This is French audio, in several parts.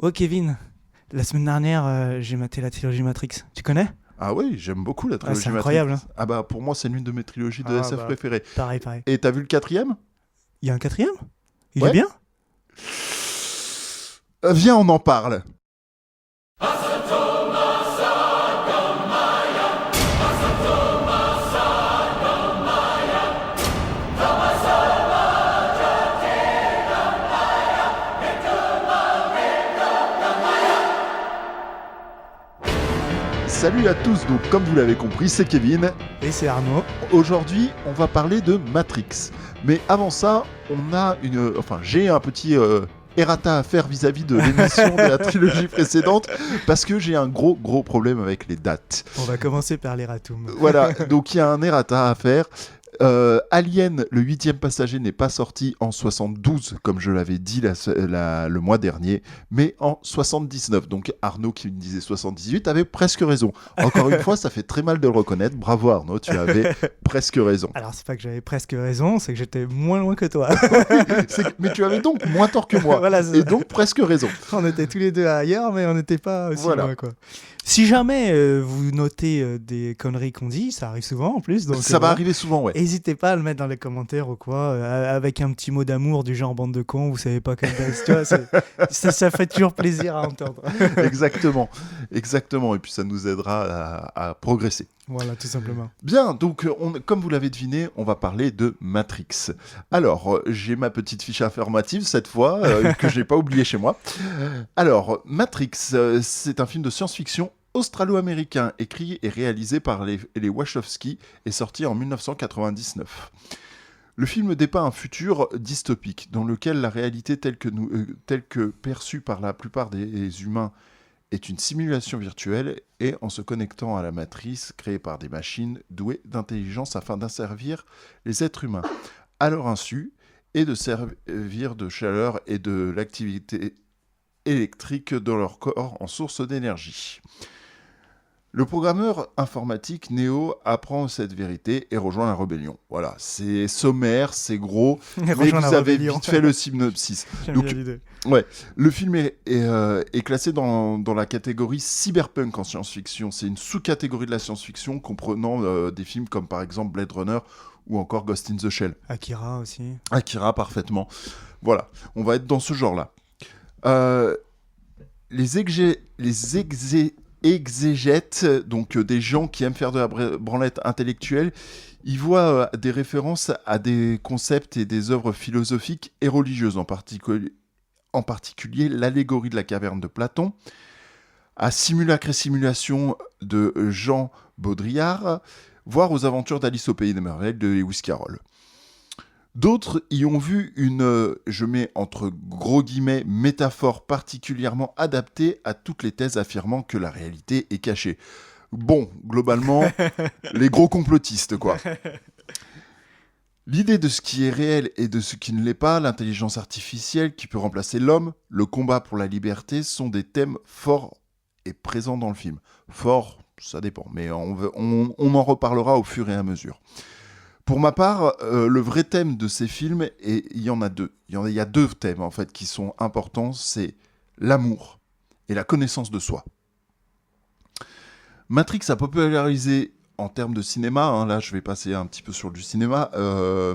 Oh Kevin, la semaine dernière, j'ai maté la trilogie Matrix. Tu connais? Ah oui, j'aime beaucoup la Ouais, c'est trilogie Matrix. incroyable, hein. Ah bah pour moi c'est l'une de mes trilogies de Ah SF bah, préférées. pareil, pareil. Et t'as vu le quatrième? Il y a un quatrième? Il est Ouais. bien? Viens, on en parle. Salut à tous, donc comme vous l'avez compris, c'est Kevin. Et c'est Arnaud. Aujourd'hui, on va parler de Matrix. Mais avant ça, j'ai un petit errata à faire vis-à-vis de l'émission de la trilogie précédente, parce que j'ai un gros problème avec les dates. On va commencer par les Ratoum. Voilà, donc il y a un errata à faire. Alien, le 8e passager, n'est pas sorti en 72, comme je l'avais dit le mois dernier, mais en 79. Donc Arnaud, qui me disait 78, avait presque raison. Encore une fois, ça fait très mal de le reconnaître. Bravo Arnaud, tu avais presque raison. Alors, c'est pas que j'avais presque raison, c'est que j'étais moins loin que toi. Mais tu avais donc moins tort que moi, Voilà, c'est et ça. donc presque raison. On était tous les deux ailleurs, mais on n'était pas aussi Voilà. loin, quoi. Si jamais vous notez des conneries qu'on dit, ça arrive souvent en plus. Donc, Ça va voilà. arriver souvent, ouais. N'hésitez pas à le mettre dans les commentaires ou quoi, avec un petit mot d'amour du genre bande de cons, vous savez pas quelle base, tu vois, ça fait toujours plaisir à entendre. Exactement. Et puis ça nous aidera à progresser. Voilà, tout simplement. Bien, donc comme vous l'avez deviné, on va parler de Matrix. Alors, j'ai ma petite fiche informative cette fois, que je n'ai pas oubliée chez moi. Alors, Matrix, c'est un film de science-fiction australo-américain, écrit et réalisé par les Wachowski, et sorti en 1999. Le film dépeint un futur dystopique, dans lequel la réalité telle que perçue par la plupart des humains est une simulation virtuelle, et en se connectant à la matrice créée par des machines douées d'intelligence afin d'asservir les êtres humains à leur insu et de servir de chaleur et de l'activité électrique dans leur corps en source d'énergie. Le programmeur informatique Neo apprend cette vérité et rejoint la rébellion. Voilà, c'est sommaire, c'est gros, mais Rejoins vous la avez rébellion. vite fait le synopsis. J'aime Donc, bien l'idée. ouais, le film est classé dans la catégorie cyberpunk en science-fiction. C'est une sous-catégorie de la science-fiction comprenant des films comme par exemple Blade Runner ou encore Ghost in the Shell. Akira aussi. Akira, parfaitement. Voilà, on va être dans ce genre-là. Les exégètes, donc des gens qui aiment faire de la branlette intellectuelle, ils voient des références à des concepts et des œuvres philosophiques et religieuses, en particulier l'allégorie de la caverne de Platon, à Simulacre et Simulation de Jean Baudrillard, voire aux aventures d'Alice au Pays des Merveilles de Lewis Carroll. D'autres y ont vu une, je mets entre gros guillemets, métaphore particulièrement adaptée à toutes les thèses affirmant que la réalité est cachée. Bon, globalement, les gros complotistes, quoi. L'idée de ce qui est réel et de ce qui ne l'est pas, l'intelligence artificielle qui peut remplacer l'homme, le combat pour la liberté sont des thèmes forts et présents dans le film. Forts, ça dépend, mais on en reparlera au fur et à mesure. Pour ma part, le vrai thème de ces films, et il y en a deux. Il y a deux thèmes en fait qui sont importants, c'est l'amour et la connaissance de soi. Matrix a popularisé en termes de cinéma, là je vais passer un petit peu sur du cinéma,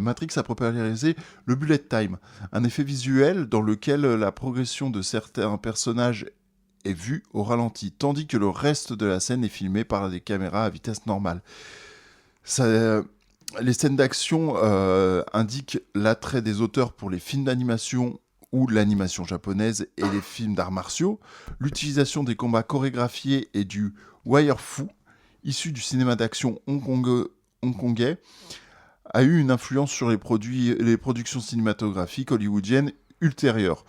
Matrix a popularisé le bullet time, un effet visuel dans lequel la progression de certains personnages est vue au ralenti, tandis que le reste de la scène est filmé par des caméras à vitesse normale. Les scènes d'action indiquent l'attrait des auteurs pour les films d'animation ou l'animation japonaise et les films d'arts martiaux. L'utilisation des combats chorégraphiés et du wire-fu, issu du cinéma d'action hongkongais, a eu une influence sur les productions cinématographiques hollywoodiennes ultérieures.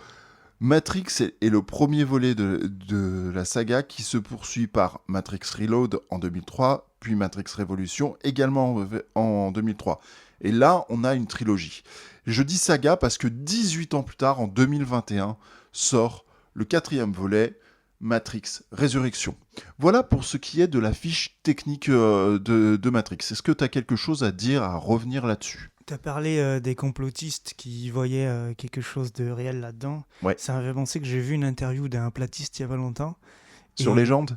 Matrix est le premier volet de la saga qui se poursuit par Matrix Reload en 2003, puis Matrix Revolution également en 2003. Et là, on a une trilogie. Je dis saga parce que 18 ans plus tard, en 2021, sort le 4e volet, Matrix Résurrection. Voilà pour ce qui est de la fiche technique de Matrix. Est-ce que tu as quelque chose à dire, à revenir là-dessus ? Tu as parlé des complotistes qui voyaient quelque chose de réel là-dedans. Ouais. Ça m'a fait penser que j'ai vu une interview d'un platiste il y a pas longtemps. Sur Et... Légende?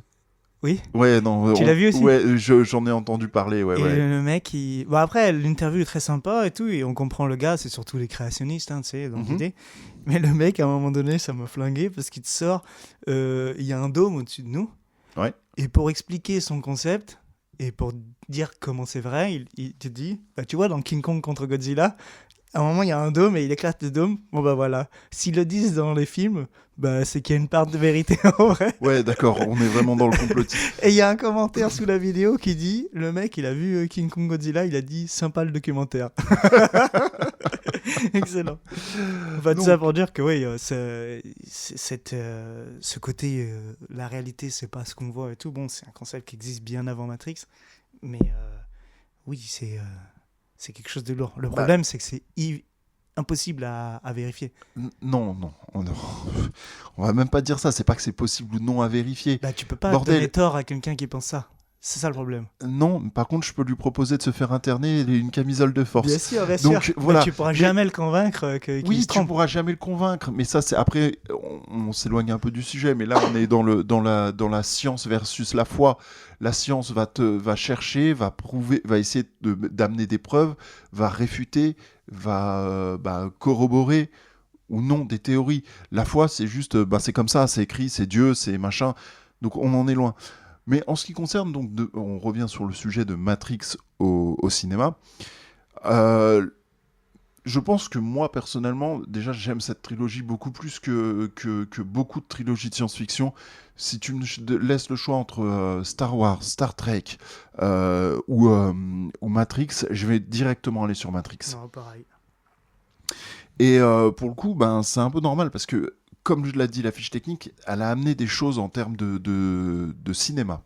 Oui. Ouais, non. Tu l'as vu aussi? Ouais, j'en ai entendu parler, ouais, Et ouais. le mec, bon, après, l'interview est très sympa et tout, et on comprend le gars, c'est surtout les créationnistes, hein, tu sais, dans Mhm. l'idée. Mais le mec, à un moment donné, ça m'a flingué parce qu'il te sort, il y a un dôme au-dessus de nous, Ouais. et pour expliquer son concept, et pour dire comment c'est vrai, il te dit, bah, tu vois, dans King Kong contre Godzilla, à un moment, il y a un dôme et il éclate le dôme. Bon, bah voilà. S'ils le disent dans les films, bah c'est qu'il y a une part de vérité en vrai. Ouais, d'accord, on est vraiment dans le complotisme. Et il y a un commentaire sous la vidéo qui dit, le mec, il a vu King Kong Godzilla, il a dit, sympa le documentaire. Excellent. Enfin, tout ça pour dire que oui, ce côté, la réalité, c'est pas ce qu'on voit et tout. Bon, c'est un concept qui existe bien avant Matrix, mais oui, c'est quelque chose de lourd. Le Bah, problème, c'est que c'est impossible à vérifier. non, non, on va même pas dire ça, c'est pas que c'est possible ou non à vérifier. Bah, tu peux pas Bordel. donner tort à quelqu'un qui pense ça. C'est ça le problème. Non, par contre, je peux lui proposer de se faire interner et une camisole de force. Bien sûr, bien Donc, sûr. voilà. Mais tu pourras jamais le convaincre qu'il Oui, se tu trompe. pourras jamais le convaincre, mais ça, c'est après, on s'éloigne un peu du sujet, mais là, on est dans la science versus la foi. La science va chercher, va prouver, va essayer d'amener des preuves, va réfuter, va corroborer ou non des théories. La foi, c'est juste, c'est comme ça, c'est écrit, c'est Dieu, c'est machin. Donc, on en est loin. Mais en ce qui concerne, donc, on revient sur le sujet de Matrix au cinéma. Je pense que moi, personnellement, déjà, j'aime cette trilogie beaucoup plus que beaucoup de trilogies de science-fiction. Si tu me laisses le choix entre Star Wars, Star Trek ou Matrix, je vais directement aller sur Matrix. Non, pareil. Et pour le coup, c'est un peu normal parce que, comme je l'ai dit, la fiche technique, elle a amené des choses en termes de cinéma.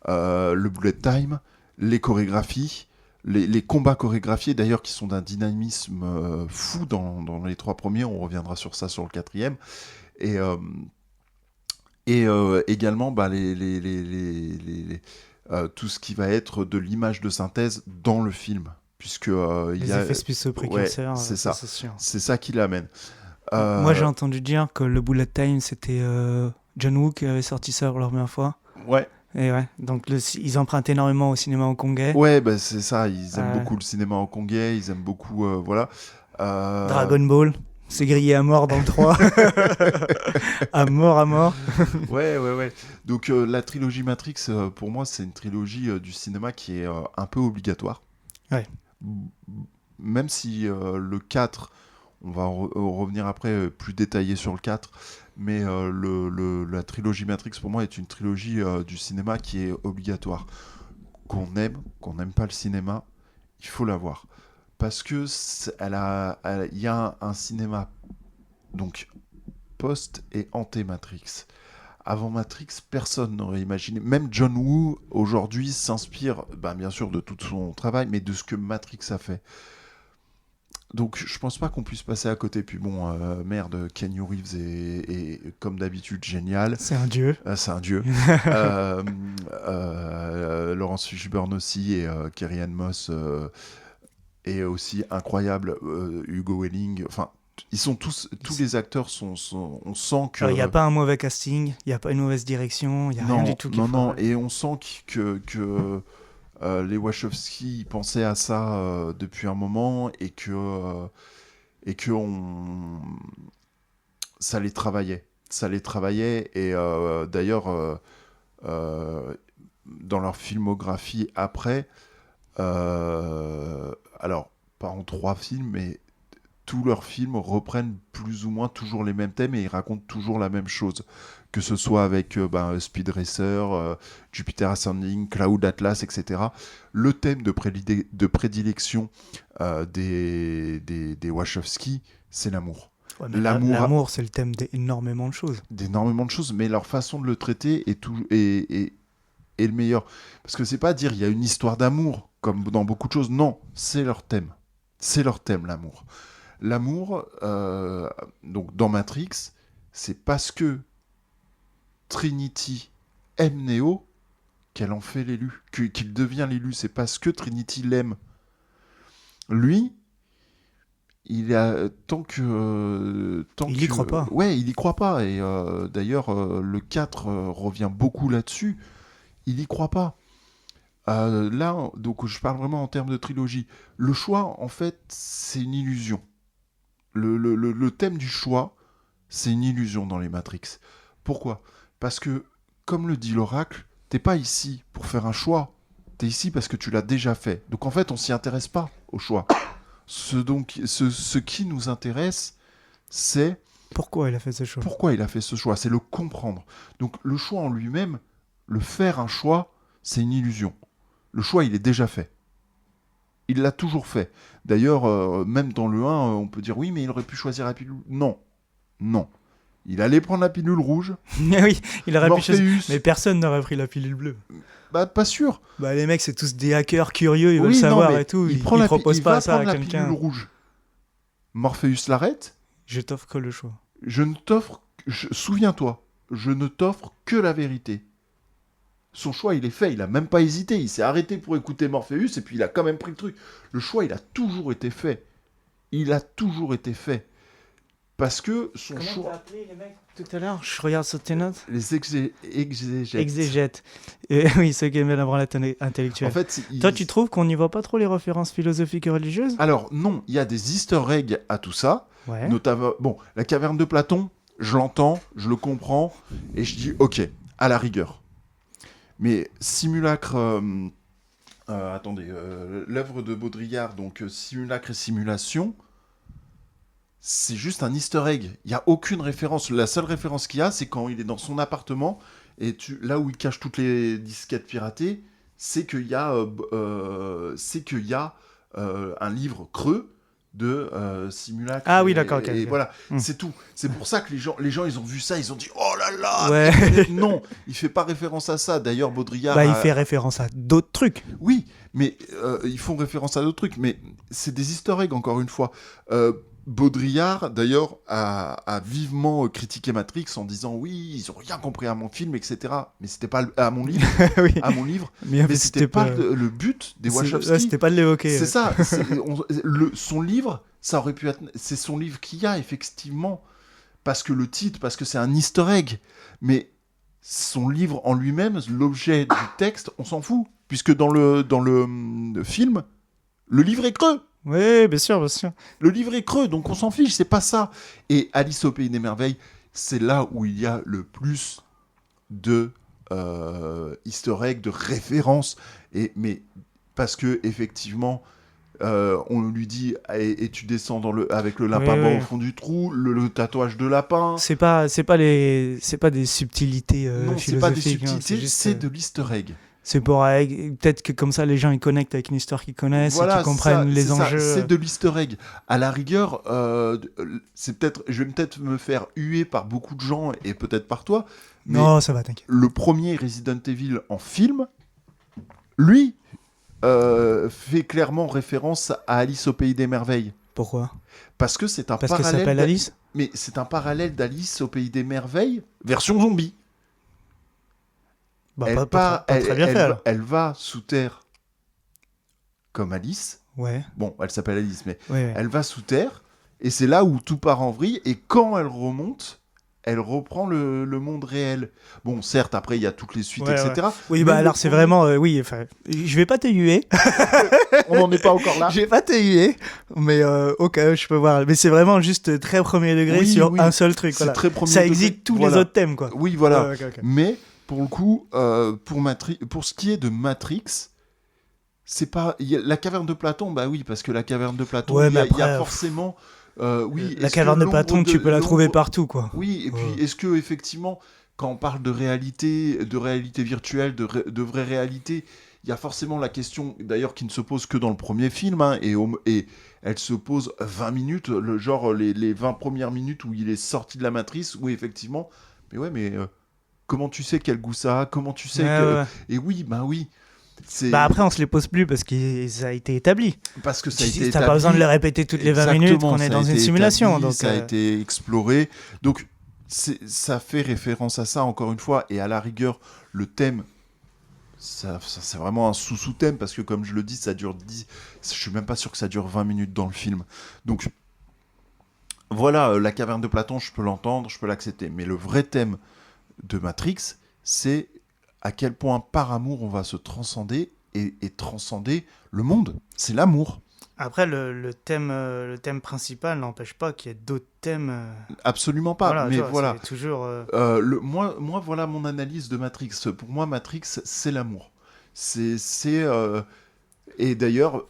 Le bullet time, les chorégraphies, les combats chorégraphiés d'ailleurs qui sont d'un dynamisme fou dans les 3 premiers, on reviendra sur ça sur le 4e, et également tout ce qui va être de l'image de synthèse dans le film, puisque Les effets spéciaux précurseurs, c'est ça, c'est sûr. c'est ça qui l'amène. Moi, j'ai entendu dire que le bullet time, c'était John Woo qui avait sorti ça pour la première fois. Ouais. Et ouais, donc ils empruntent énormément au cinéma hongkongais. Ouais, c'est ça, ils aiment beaucoup le cinéma hongkongais, ils aiment beaucoup, voilà. Dragon Ball, c'est grillé à mort dans le 3. À mort, à mort. Ouais. Donc la trilogie Matrix, pour moi, c'est une trilogie du cinéma qui est un peu obligatoire. Ouais. Même si le 4, on va revenir après plus détaillé sur le 4, mais la trilogie Matrix, pour moi, est une trilogie du cinéma qui est obligatoire. Qu'on n'aime pas le cinéma, il faut la voir. Parce que il y a un cinéma donc post et anté-Matrix. Avant Matrix, personne n'aurait imaginé. Même John Woo aujourd'hui s'inspire, bien sûr, de tout son travail, mais de ce que Matrix a fait. Donc je pense pas qu'on puisse passer à côté. Puis bon, merde, Keanu Reeves est comme d'habitude génial. C'est un dieu. C'est un dieu. Laurence Fishburne aussi et Carrie-Anne Moss est aussi incroyable. Hugo Weaving, enfin, ils sont tous les acteurs on sent que. Il n'y a pas un mauvais casting, il n'y a pas une mauvaise direction, il n'y a rien du tout qui et on sent que les Wachowski pensaient à ça depuis un moment et que ça les travaillait et d'ailleurs dans leur filmographie après alors pas en 3 films mais tous leurs films reprennent plus ou moins toujours les mêmes thèmes et ils racontent toujours la même chose, que ce soit avec Speed Racer, Jupiter Ascending, Cloud Atlas, etc. Le thème de prédilection des Wachowski, c'est l'amour. Ouais, l'amour, c'est le thème d'énormément de choses. D'énormément de choses, mais leur façon de le traiter est le meilleur. Parce que c'est pas dire il y a une histoire d'amour, comme dans beaucoup de choses. Non, c'est leur thème. C'est leur thème, l'amour. L'amour, donc dans Matrix, c'est parce que Trinity aime Neo qu'elle en fait l'élu, qu'il devient l'élu. C'est parce que Trinity l'aime. lui, tant Il y que croit pas. ouais, il y croit pas. Et d'ailleurs, le 4 revient beaucoup là-dessus. Il y croit pas. Là, donc je parle vraiment en termes de trilogie. Le choix, en fait, c'est une illusion. Le thème du choix, c'est une illusion dans les Matrix. Pourquoi ? Parce que, comme le dit l'oracle, t'es pas ici pour faire un choix. T'es ici parce que tu l'as déjà fait. Donc en fait, on s'y intéresse pas au choix. Ce qui nous intéresse, c'est Pourquoi il a fait ce choix ? pourquoi il a fait ce choix. C'est le comprendre. Donc le choix en lui-même, le faire un choix, c'est une illusion. Le choix, il est déjà fait. Il l'a toujours fait. D'ailleurs, même dans le 1, on peut dire oui, mais il aurait pu choisir la pilule. Non, non. Il allait prendre la pilule rouge. Oui, il aurait pu choisir. Morpheus, Mais personne n'aurait pris la pilule bleue. bah pas sûr. Bah les mecs, c'est tous des hackers curieux, ils veulent Oui, non, savoir mais et tout. il Ils prend la proposent il pas va ça à prendre la quelqu'un. pilule rouge. Morpheus l'arrête. Je t'offre que le choix. Je ne t'offre... Souviens-toi, je ne t'offre que la vérité. Son choix, il est fait, il a même pas hésité. Il s'est arrêté pour écouter Morpheus et puis il a quand même pris le truc. Le choix, il a toujours été fait. Il a toujours été fait. Parce que son Comment choix... t'as appelé les mecs tout à l'heure ? Je regarde sur tes notes. Les exégètes. Exégète. Oui, ceux qui aiment bien la branlette intellectuelle. En fait, Toi, tu trouves qu'on n'y voit pas trop les références philosophiques et religieuses ? Alors, non, il y a des easter eggs à tout ça. Ouais. Notamment, bon, la caverne de Platon, je l'entends, je le comprends, et je dis, ok, à la rigueur. Mais simulacre... attendez, l'œuvre de Baudrillard, donc simulacre et simulation, c'est juste un easter egg. Il n'y a aucune référence. La seule référence qu'il y a, c'est quand il est dans son appartement, et là où il cache toutes les disquettes piratées, c'est qu'il y a, un livre creux de simulacre. Ah oui, d'accord, ok, Et ok. voilà, Hmm. c'est tout. C'est pour ça que les gens, ils ont vu ça, ils ont dit, oh là là. Ouais. Non, il fait pas référence à ça. D'ailleurs, Baudrillard. Bah, il fait référence à d'autres trucs. Oui, mais ils font référence à d'autres trucs, mais c'est des easter eggs, encore une fois. Baudrillard, d'ailleurs, a vivement critiqué Matrix en disant oui, ils ont rien compris à mon film, etc. Mais c'était pas à mon livre, Oui. à mon livre. Mais C'était pas le but des Wachowski. Ouais, c'était pas de l'évoquer. C'est ça. Son livre, ça aurait pu être. C'est son livre qu'il y a effectivement, parce que le titre, parce que c'est un easter egg. Mais son livre en lui-même, l'objet du texte, on s'en fout, puisque dans le film, le livre est creux. Oui, bien sûr, bien sûr. Le livre est creux, donc on s'en fiche, c'est pas ça. Et Alice au Pays des Merveilles, c'est là où il y a le plus de easter eggs, de références. Mais parce que effectivement, on lui dit et tu descends avec le lapin blanc au fond du trou, le tatouage de lapin. C'est pas des subtilités non, philosophiques. c'est pas des subtilités, Hein, juste, c'est de l'easter egg. C'est pour peut-être que comme ça les gens ils connectent avec une histoire qu'ils connaissent et qu'ils comprennent les enjeux. C'est de l'easter egg. À la rigueur, je vais peut-être me faire huer par beaucoup de gens et peut-être par toi. Mais non, ça va, t'inquiète. Le premier Resident Evil en film, lui, fait clairement référence à Alice au Pays des Merveilles. Pourquoi ? Parce que c'est un Parce parallèle. Parce qu'elle s'appelle Alice ? Mais c'est un parallèle d'Alice au Pays des Merveilles, version zombie. Bah, pas très bien fait, alors. Elle va sous terre comme Alice. Ouais. Bon, elle s'appelle Alice, mais Ouais. elle va sous terre, et c'est là où tout part en vrille, et quand elle remonte, elle reprend le monde réel. Bon, certes, après, il y a toutes les suites, etc. Ouais. Oui, bah alors c'est vraiment... oui, enfin, je vais pas te huer. On n'en est pas encore là. Je vais pas te huer, mais ok, je peux voir. Mais c'est vraiment juste très premier degré sur un seul truc. C'est Voilà. très premier Ça degré. existe tous les autres thèmes, quoi. Oui, voilà. Ouais, ok. Mais, pour le coup, pour ce qui est de Matrix... C'est pas la caverne de Platon, bah oui, parce que la caverne de Platon, ouais, il y a forcément oui, la caverne de Platon, tu peux la trouver partout, quoi. Oui, et puis est-ce que effectivement, quand on parle de réalité virtuelle, de vraie réalité, il y a forcément la question, d'ailleurs, qui ne se pose que dans le premier film, hein, et elle se pose 20 minutes, les 20 premières minutes où il est sorti de la matrice, où effectivement, mais comment tu sais quel goût ça a, comment tu sais que... Ouais. Et oui, bah oui. Bah après on se les pose plus parce que ça a été établi. Parce que ça a été établi. T'as pas besoin de le répéter toutes les 20 minutes qu'on est dans une simulation. Établi, donc ça a été exploré. Donc ça fait référence à ça encore une fois. Et à la rigueur, le thème, c'est vraiment un sous-thème parce que, comme je le dis, ça dure 10. Je suis même pas sûr que ça dure 20 minutes dans le film. Donc, voilà, la caverne de Platon, je peux l'entendre, je peux l'accepter. Mais le vrai thème de Matrix, c'est à quel point, par amour, on va se transcender et transcender le monde. C'est l'amour. Après, le thème principal n'empêche pas qu'il y ait d'autres thèmes. Absolument pas. Voilà, Mais tu vois, voilà. c'est toujours. Moi, voilà mon analyse de Matrix. Pour moi, Matrix, c'est l'amour. Et d'ailleurs,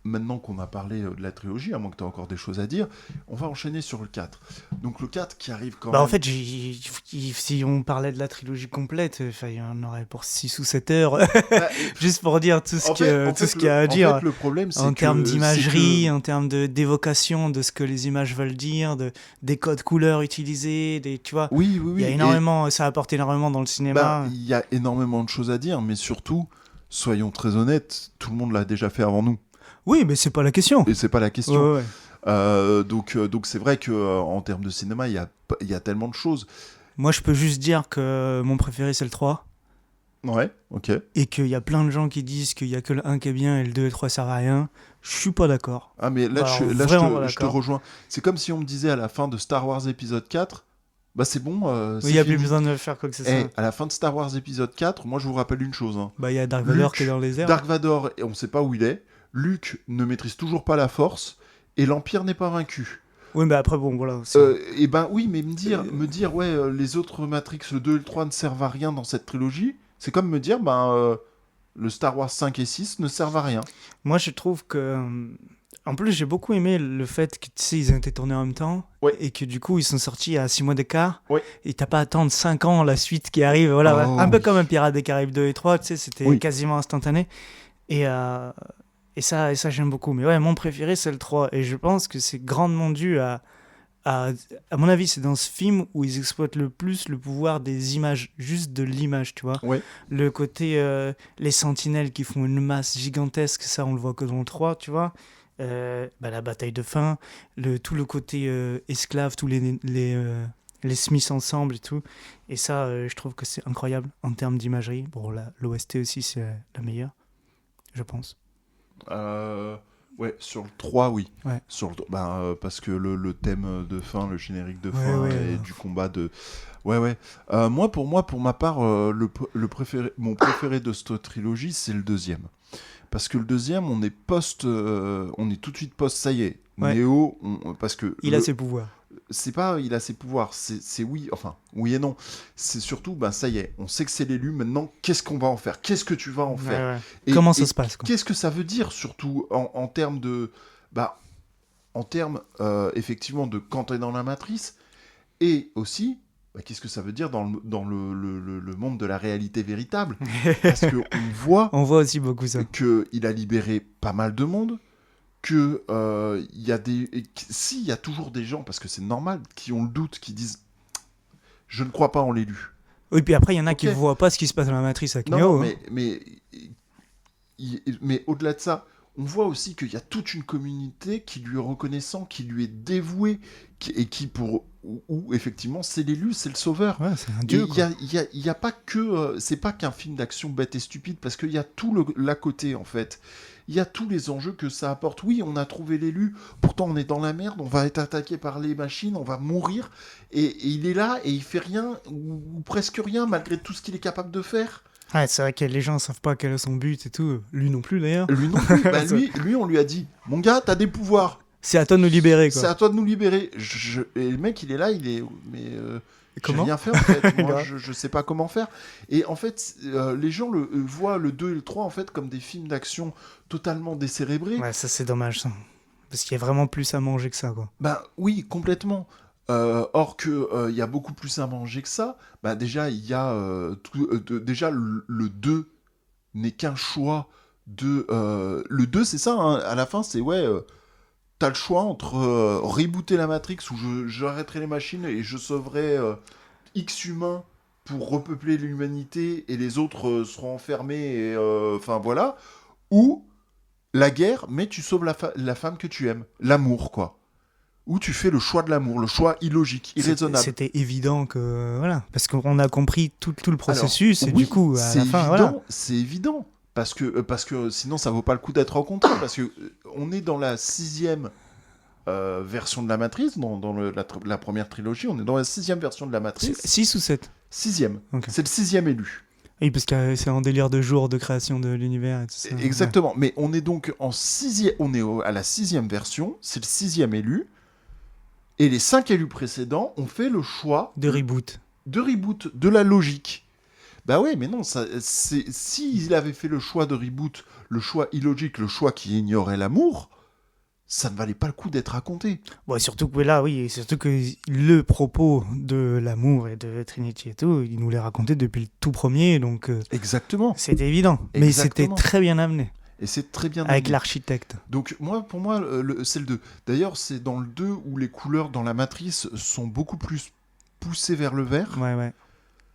maintenant qu'on a parlé de la trilogie, à moins que tu aies encore des choses à dire, on va enchaîner sur le 4. Donc le 4 qui arrive quand Bah, même... en fait, si on parlait de la trilogie complète, il y en aurait pour 6 ou 7 heures, Bah, juste pour dire tout ce qu'il y a à en dire. fait, le problème, c'est En termes d'imagerie, c'est en termes d'évocation de ce que les images veulent dire, des codes couleurs utilisés, tu vois. Oui, oui, oui. Il y a énormément, ça apporte énormément dans le cinéma. Il y a énormément de choses à dire, mais surtout, soyons très honnêtes, tout le monde l'a déjà fait avant nous. Oui, mais c'est pas la question. Et c'est pas la question. Ouais. Donc c'est vrai que en termes de cinéma, il y a tellement de choses. Moi, je peux juste dire que mon préféré, c'est le 3. Ouais, ok. Et qu'il y a plein de gens qui disent qu'il y a que le 1 qui est bien et le 2 et le 3 servent à rien. Je suis pas d'accord. Ah, mais là, Alors, je te rejoins. C'est comme si on me disait à la fin de Star Wars épisode 4, bah c'est bon, il n'y a plus besoin de faire quoi que ce soit. À la fin de Star Wars épisode 4, moi je vous rappelle une chose. Hein. Bah, il y a Dark Vador qui est dans les airs. Dark Vador, et on sait pas où il est. Luke ne maîtrise toujours pas la force, et l'Empire n'est pas vaincu. Oui, mais après, bon, voilà. Et ben oui, mais me dire ouais, les autres Matrix, le 2 et le 3 ne servent à rien dans cette trilogie, c'est comme me dire, le Star Wars 5 et 6 ne servent à rien. Moi, je trouve que... En plus, j'ai beaucoup aimé le fait que, tu sais, ils ont été tournés en même temps, ouais. Et que du coup, ils sont sortis à 6 mois d'écart, ouais. Et t'as pas à attendre 5 ans la suite qui arrive, voilà, un peu comme un Pirates des Caraïbes 2 et 3, tu sais, c'était quasiment instantané. Et ça j'aime beaucoup. Mais ouais, mon préféré, c'est le 3. Et je pense que c'est grandement dû à mon avis, c'est dans ce film où ils exploitent le plus le pouvoir des images, juste de l'image, tu vois. Ouais. Le côté, les sentinelles qui font une masse gigantesque, ça, on le voit que dans le 3, tu vois. La bataille de fin, tout le côté esclave, tous les Smiths ensemble et tout. Et ça, je trouve que c'est incroyable en termes d'imagerie. Bon, l'OST aussi, c'est la meilleure, je pense. Ouais, sur le 3, oui. Ouais. Parce que le thème de fin, le générique de fin et du combat de... Ouais. Pour ma part, mon préféré de cette trilogie, c'est le deuxième. Parce que le deuxième, on est tout de suite post, ça y est. Ouais. Neo, parce que... Il a ses pouvoirs. C'est pas il a ses pouvoirs, c'est oui, enfin, oui et non. C'est surtout, ça y est, on sait que c'est l'élu, maintenant, qu'est-ce qu'on va en faire ? Qu'est-ce que tu vas en faire ? Ouais. Comment ça se passe, quoi. Qu'est-ce que ça veut dire, surtout, en termes de... en termes, effectivement, de quand tu es dans la matrice, et aussi, qu'est-ce que ça veut dire dans le monde de la réalité véritable ? Parce qu'on voit... On voit aussi beaucoup ça. Qu'il a libéré pas mal de monde, que y a toujours des gens, parce que c'est normal, qui ont le doute, qui disent je ne crois pas en l'élu. Oui, puis après il y en a qui ne voient pas ce qui se passe dans la matrice avec Neo. Mais au-delà de ça, on voit aussi qu'il y a toute une communauté qui lui est reconnaissant, qui lui est dévouée, et qui où effectivement c'est l'élu, c'est le sauveur. Ouais, c'est un dieu. Il y a pas que c'est pas qu'un film d'action bête et stupide, parce qu'il y a tout l'à côté en fait. Il y a tous les enjeux que ça apporte. Oui, on a trouvé l'élu, pourtant on est dans la merde, on va être attaqué par les machines, on va mourir, et il est là et il fait rien ou presque rien malgré tout ce qu'il est capable de faire. Ouais, c'est vrai que les gens savent pas quel est son but et tout. Lui non plus d'ailleurs. Lui non plus. lui, on lui a dit, mon gars, t'as des pouvoirs. C'est à toi de nous libérer, quoi. C'est à toi de nous libérer. Et le mec, il est là, j'ai rien fait en fait. Moi, je sais pas comment faire. Et en fait, les gens voient le 2 et le 3 en fait comme des films d'action totalement décérébrés. Ouais, ça c'est dommage ça. Parce qu'il y a vraiment plus à manger que ça, quoi. Oui, complètement. Or que y a beaucoup plus à manger que ça. Déjà, il y a déjà le 2 n'est qu'un choix de le 2, c'est ça, hein, à la fin, c'est t'as le choix entre rebooter la Matrix où j'arrêterai les machines et je sauverai X humains pour repeupler l'humanité et les autres seront enfermés enfin voilà, ou la guerre mais tu sauves la femme que tu aimes, l'amour quoi. où tu fais le choix de l'amour, le choix illogique, irraisonnable. C'était évident que voilà, parce qu'on a compris tout le processus Alors, et oui, du coup à la fin voilà. C'est évident parce que sinon ça vaut pas le coup d'être rencontré parce que on est dans la 6e version de la Matrice, dans la première trilogie, on est dans la 6e version de la Matrice. 6 ou 7? 6e. Okay. C'est le 6e élu. Oui, parce que c'est en délire de jour de création de l'univers et tout ça. Exactement. Ouais. Mais on est donc en 6e, à la 6e version, c'est le 6e élu. Et les 5 élus précédents ont fait le choix de reboot, de la logique. Bah ouais, mais non, s'il avait fait le choix de reboot, le choix illogique, le choix qui ignorait l'amour, ça ne valait pas le coup d'être raconté. Bon, surtout que là, oui, surtout que le propos de l'amour et de Trinity et tout, il nous l'a raconté depuis le tout premier, donc exactement. C'était évident, mais c'était très bien amené. Et c'est très bien avec l'architecte. Donc pour moi, c'est le 2. D'ailleurs, c'est dans le 2 où les couleurs dans la matrice sont beaucoup plus poussées vers le vert. Ouais.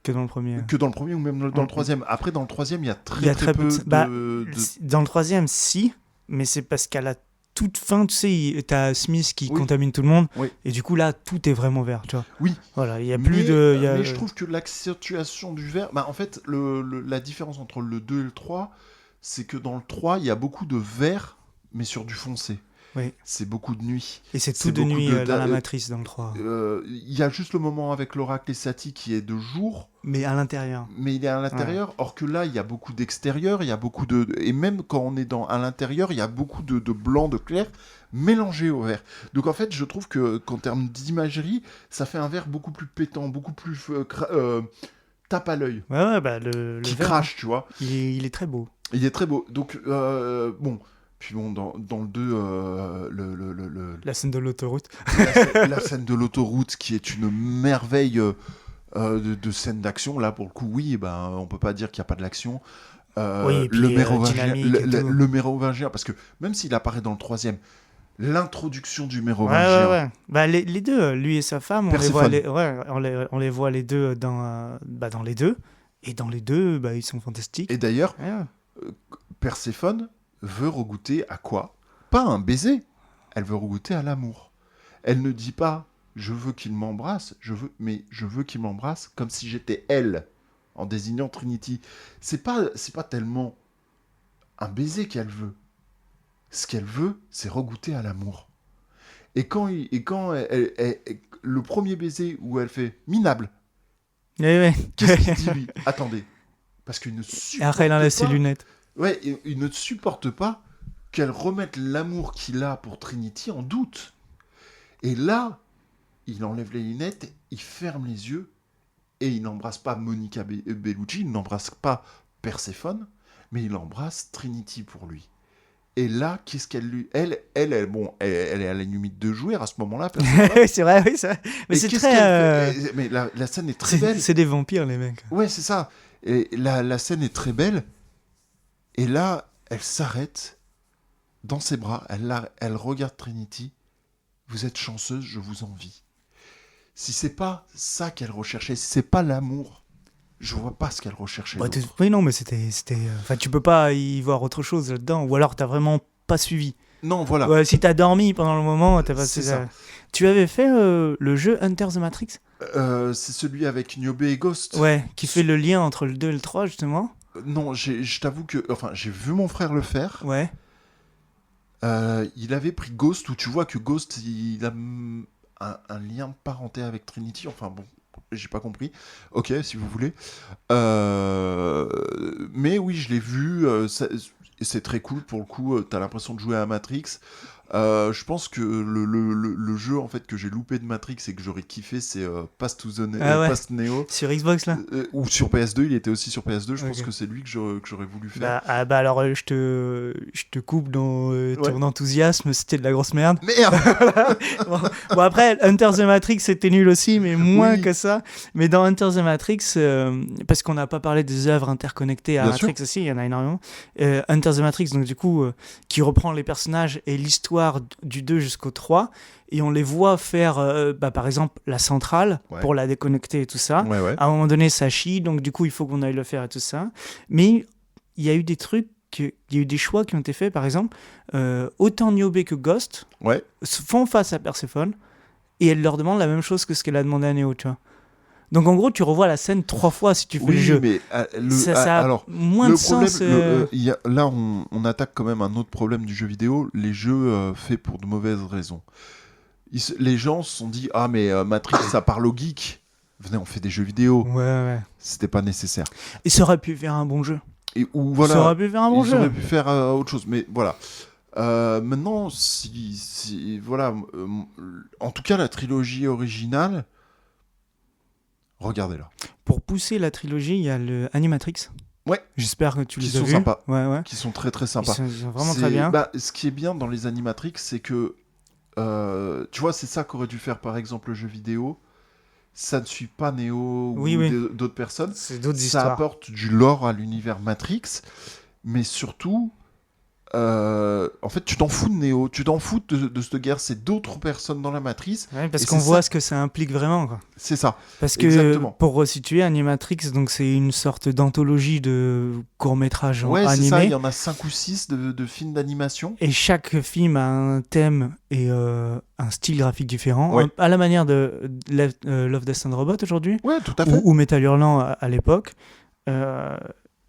Que dans le premier. Que dans le premier ou même dans le troisième. Après, dans le troisième, il y a très peu de... Dans le troisième, si, mais c'est parce qu'à la toute fin, tu sais, t'as Smith qui contamine tout le monde, et du coup, là, tout est vraiment vert, tu vois. Oui. Voilà, il y a plus de... Mais je trouve que l'accentuation du vert... Bah, en fait, la différence entre le 2 et le 3... c'est que dans le 3, il y a beaucoup de vert, mais sur du foncé. Oui. C'est beaucoup de nuit. Et c'est tout de nuit dans la matrice, dans le 3. Il y a juste le moment avec l'oracle et Sati qui est de jour. Mais à l'intérieur. Mais il est à l'intérieur. Ouais. Or que là, il y a beaucoup d'extérieur, il y a beaucoup de... Et même quand on est à l'intérieur, il y a beaucoup de blanc, de clair, mélangé au vert. Donc en fait, je trouve qu'en termes d'imagerie, ça fait un vert beaucoup plus pétant, beaucoup plus... tape à l'œil. Ouais, bah le qui vert, crache, tu vois. Il est très beau. Il est très beau. Donc, bon... Puis bon, dans le 2, la scène de l'autoroute. la scène de l'autoroute qui est une merveille de scène d'action. Là, pour le coup, oui, ben, on peut pas dire qu'il n'y a pas de l'action. Oui, le mérovingien, parce que même s'il apparaît dans le 3e, l'introduction du mérovingien... Ouais. Bah, les deux, lui et sa femme, on les voit les deux dans les deux. Et dans les deux, bah, ils sont fantastiques. Et d'ailleurs, Perséphone veut regoûter à quoi ? Pas un baiser. Elle veut regoûter à l'amour. Elle ne dit pas « je veux qu'il m'embrasse », mais « je veux qu'il m'embrasse comme si j'étais elle », en désignant Trinity. C'est pas tellement un baiser qu'elle veut. Ce qu'elle veut, c'est regoûter à l'amour. Et quand le premier baiser où elle fait « minable », qu'est-ce qu'il dit lui ? Attendez. Parce qu'il ne supporte pas... Après, il enlève ses lunettes. Ouais, il ne supporte pas qu'elle remette l'amour qu'il a pour Trinity en doute. Et là, il enlève les lunettes, il ferme les yeux, et il n'embrasse pas Monica Bellucci, il n'embrasse pas Perséphone, mais il embrasse Trinity pour lui. Et là, qu'est-ce qu'elle lui... Elle est à la limite de jouer à ce moment-là. c'est vrai, oui, c'est vrai. Mais c'est très... Mais la scène est très belle. C'est des vampires, les mecs. Ouais, c'est ça. Et la scène est très belle. Et là, elle s'arrête dans ses bras, elle regarde Trinity. Vous êtes chanceuse, je vous envie. Si c'est pas ça qu'elle recherchait, si c'est pas l'amour, je vois pas ce qu'elle recherchait. Oui, non, mais c'était. Enfin, tu peux pas y voir autre chose là-dedans, ou alors t'as vraiment pas suivi. Non, voilà. Ouais, si t'as dormi pendant le moment, t'as pas. C'est ça. Tu avais fait le jeu Hunter the Matrix ? C'est celui avec Niobe et Ghost. Ouais, qui fait le lien entre le 2 et le 3, justement. Non, je t'avoue que... Enfin, j'ai vu mon frère le faire. Ouais. Il avait pris Ghost, où tu vois que Ghost, il a un lien de parenté avec Trinity. Enfin, bon, j'ai pas compris. Ok, si vous voulez. Mais oui, je l'ai vu. C'est très cool, pour le coup. T'as l'impression de jouer à Matrix. Je pense que le jeu en fait que j'ai loupé de Matrix et que j'aurais kiffé, c'est Past Neo sur Xbox là, ou sur PS2. Il était aussi sur PS2. Je pense que c'est lui que j'aurais voulu faire. Alors je te coupe dans ton enthousiasme, c'était de la grosse merde. bon après Hunter the Matrix c'était nul aussi, mais moins que ça. Mais dans Hunter the Matrix, parce qu'on n'a pas parlé des œuvres interconnectées à Matrix aussi, il y en a énormément. Hunter the Matrix, donc du coup qui reprend les personnages et l'histoire du 2 jusqu'au 3, et on les voit faire par exemple la centrale pour la déconnecter et tout ça. À un moment donné ça chie, donc du coup il faut qu'on aille le faire et tout ça, mais il y a eu des trucs qu'il y a eu des choix qui ont été faits. Par exemple, autant Niobe que Ghost Ouais. font face à Perséphone et elle leur demande la même chose que ce qu'elle a demandé à Neo, tu vois. Donc en gros, tu revois la scène 3 fois si tu fais le jeu. Mais Ça a alors, moins le de problème, sens. là, on attaque quand même un autre problème du jeu vidéo, les jeux faits pour de mauvaises raisons. Les gens se sont dit, ah mais Matrix, ça parle aux geeks. Venez, on fait des jeux vidéo. Ouais. C'était pas nécessaire. Et ça aurait pu faire un bon jeu. Ou voilà, Ça aurait pu faire un bon ils jeu. auraient pu faire autre chose. Mais voilà. Maintenant, voilà, en tout cas, la trilogie originale, regardez-la. Pour pousser la trilogie, il y a le Animatrix. Ouais. J'espère que tu Qui les as sont vus. sympas. Ouais. Qui sont très très sympas. Ils sont vraiment très bien. Ce qui est bien dans les Animatrix, c'est que tu vois, c'est ça qu'aurait dû faire par exemple le jeu vidéo. Ça ne suit pas Neo ou d'autres personnes. C'est d'autres ça histoires. apporte du lore à l'univers Matrix, mais surtout, en fait, tu t'en fous de Neo, tu t'en fous de cette guerre. C'est d'autres personnes dans la matrice. Ouais, parce et qu'on c'est voit ça- ce que ça implique vraiment, quoi. C'est ça. Parce que, Exactement. pour resituer, Animatrix, donc c'est une sorte d'anthologie de courts-métrages Ouais, c'est animés. ça. Il y en a 5 ou 6 de films d'animation. Et chaque film a un thème et un style graphique différent, Ouais. à la manière de Love, Death and Robot aujourd'hui, Ouais, tout à fait. ou Metal Hurlant à l'époque.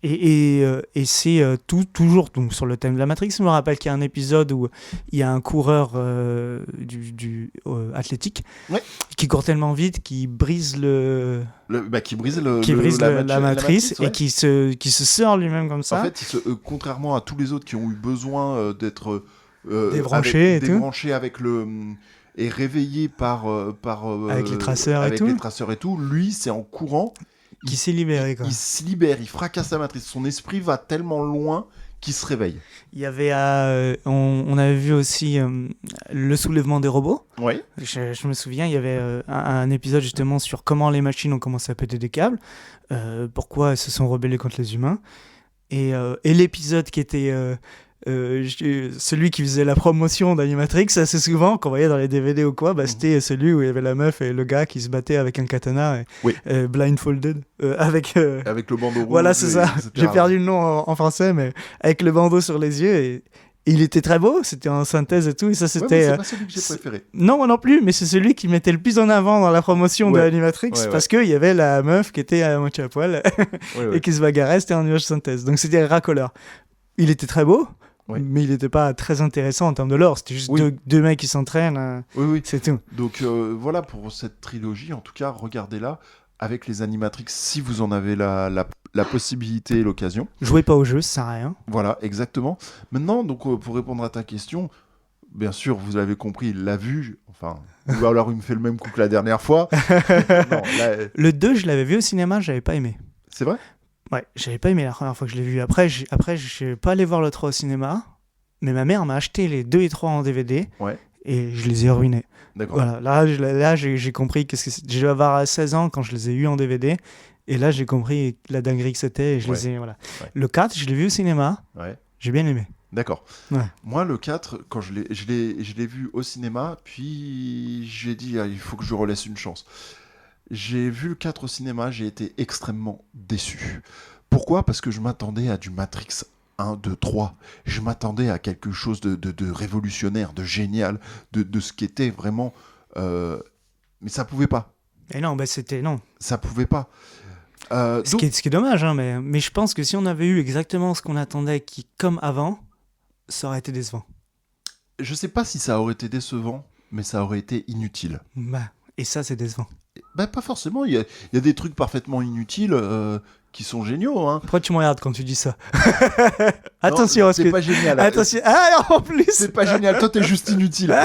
Et c'est toujours donc, sur le thème de la Matrix. Je me rappelle qu'il y a un épisode où il y a un coureur athlétique qui court tellement vite qu'il brise qui brise la matrice ouais. et qui se sort lui-même comme ça. En fait, contrairement à tous les autres qui ont eu besoin d'être Débranchés avec le et réveillé par avec les traceurs et tout, lui c'est en courant qui s'est libéré, quoi. Il se libère, il fracasse la matrice, son esprit va tellement loin qu'il se réveille. Il y avait on avait vu aussi le soulèvement des robots. Oui. Je me souviens, il y avait un épisode justement sur comment les machines ont commencé à péter des câbles, pourquoi elles se sont rebellées contre les humains, et l'épisode qui était celui qui faisait la promotion d'Animatrix assez souvent, qu'on voyait dans les DVD ou quoi, c'était celui où il y avait la meuf et le gars qui se battaient avec un katana, blindfolded, avec le bandeau rouge. Voilà, c'est ça. Etc. J'ai perdu le nom en français, mais avec le bandeau sur les yeux, et il était très beau, c'était en synthèse et tout, et ça c'était... c'est pas celui que j'ai préféré. Non, moi non plus, mais c'est celui qui mettait le plus en avant dans la promotion de Animatrix, parce qu'il y avait la meuf qui était à moitié à poil, et qui se bagarrait, c'était en nuage synthèse. Donc c'était racoleur. Il était très beau, mais il n'était pas très intéressant en termes de lore, c'était juste deux mecs qui s'entraînent, c'est tout. Donc voilà, pour cette trilogie, en tout cas, regardez-la avec les Animatrix si vous en avez la possibilité et l'occasion. Jouez pas au jeu, ça sert à rien. Voilà, exactement. Maintenant, donc, pour répondre à ta question, bien sûr, vous l'avez compris, il l'a vu, enfin, ou alors il me fait le même coup que la dernière fois. Non, là, le 2, je l'avais vu au cinéma, j'avais pas aimé. C'est vrai ? Ouais, j'avais pas aimé la première fois que je l'ai vu. Après, je suis pas allé voir le 3 au cinéma, mais ma mère m'a acheté les 2 et 3 en DVD, et je les ai ruinés. D'accord. Voilà, là j'ai compris que je devais avoir 16 ans quand je les ai eus en DVD, et là j'ai compris la dinguerie que c'était, et je les ai, voilà. Le 4, je l'ai vu au cinéma, j'ai bien aimé. D'accord. Ouais. Moi, le 4, quand je l'ai vu au cinéma, puis j'ai dit, il faut que je relaisse une chance. J'ai vu le 4 au cinéma, j'ai été extrêmement déçu. Pourquoi ? Parce que je m'attendais à du Matrix 1, 2, 3. Je m'attendais à quelque chose de révolutionnaire, de génial, de ce qui était vraiment... Mais ça pouvait pas. Et non, c'était... Non. Ça pouvait pas. Ce qui est dommage, hein, mais je pense que si on avait eu exactement ce qu'on attendait, qui comme avant, ça aurait été décevant. Je sais pas si ça aurait été décevant, mais ça aurait été inutile. Et ça, c'est décevant. Pas forcément. Il y a des trucs parfaitement inutiles qui sont géniaux. Hein. Pourquoi tu me regardes quand tu dis ça ? Attention, c'est pas génial. Attention. Ah, en plus. C'est pas génial. Toi, t'es juste inutile.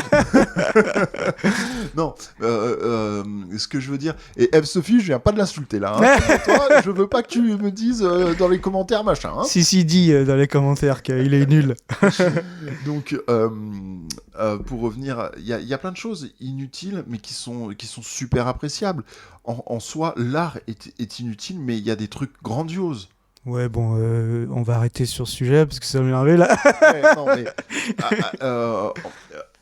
Non. Ce que je veux dire. Et Eve-Sophie, je viens pas de l'insulter là. Hein. Toi, je veux pas que tu me dises dans les commentaires machin. Hein. Si, dis dans les commentaires qu'il est nul. Donc, pour revenir, il y a plein de choses inutiles, mais qui sont super appréciables. En soi, l'art est inutile, mais il y a des trucs grandioses. Ouais, bon, on va arrêter sur ce sujet parce que ça m'est arrivé là. Non, mais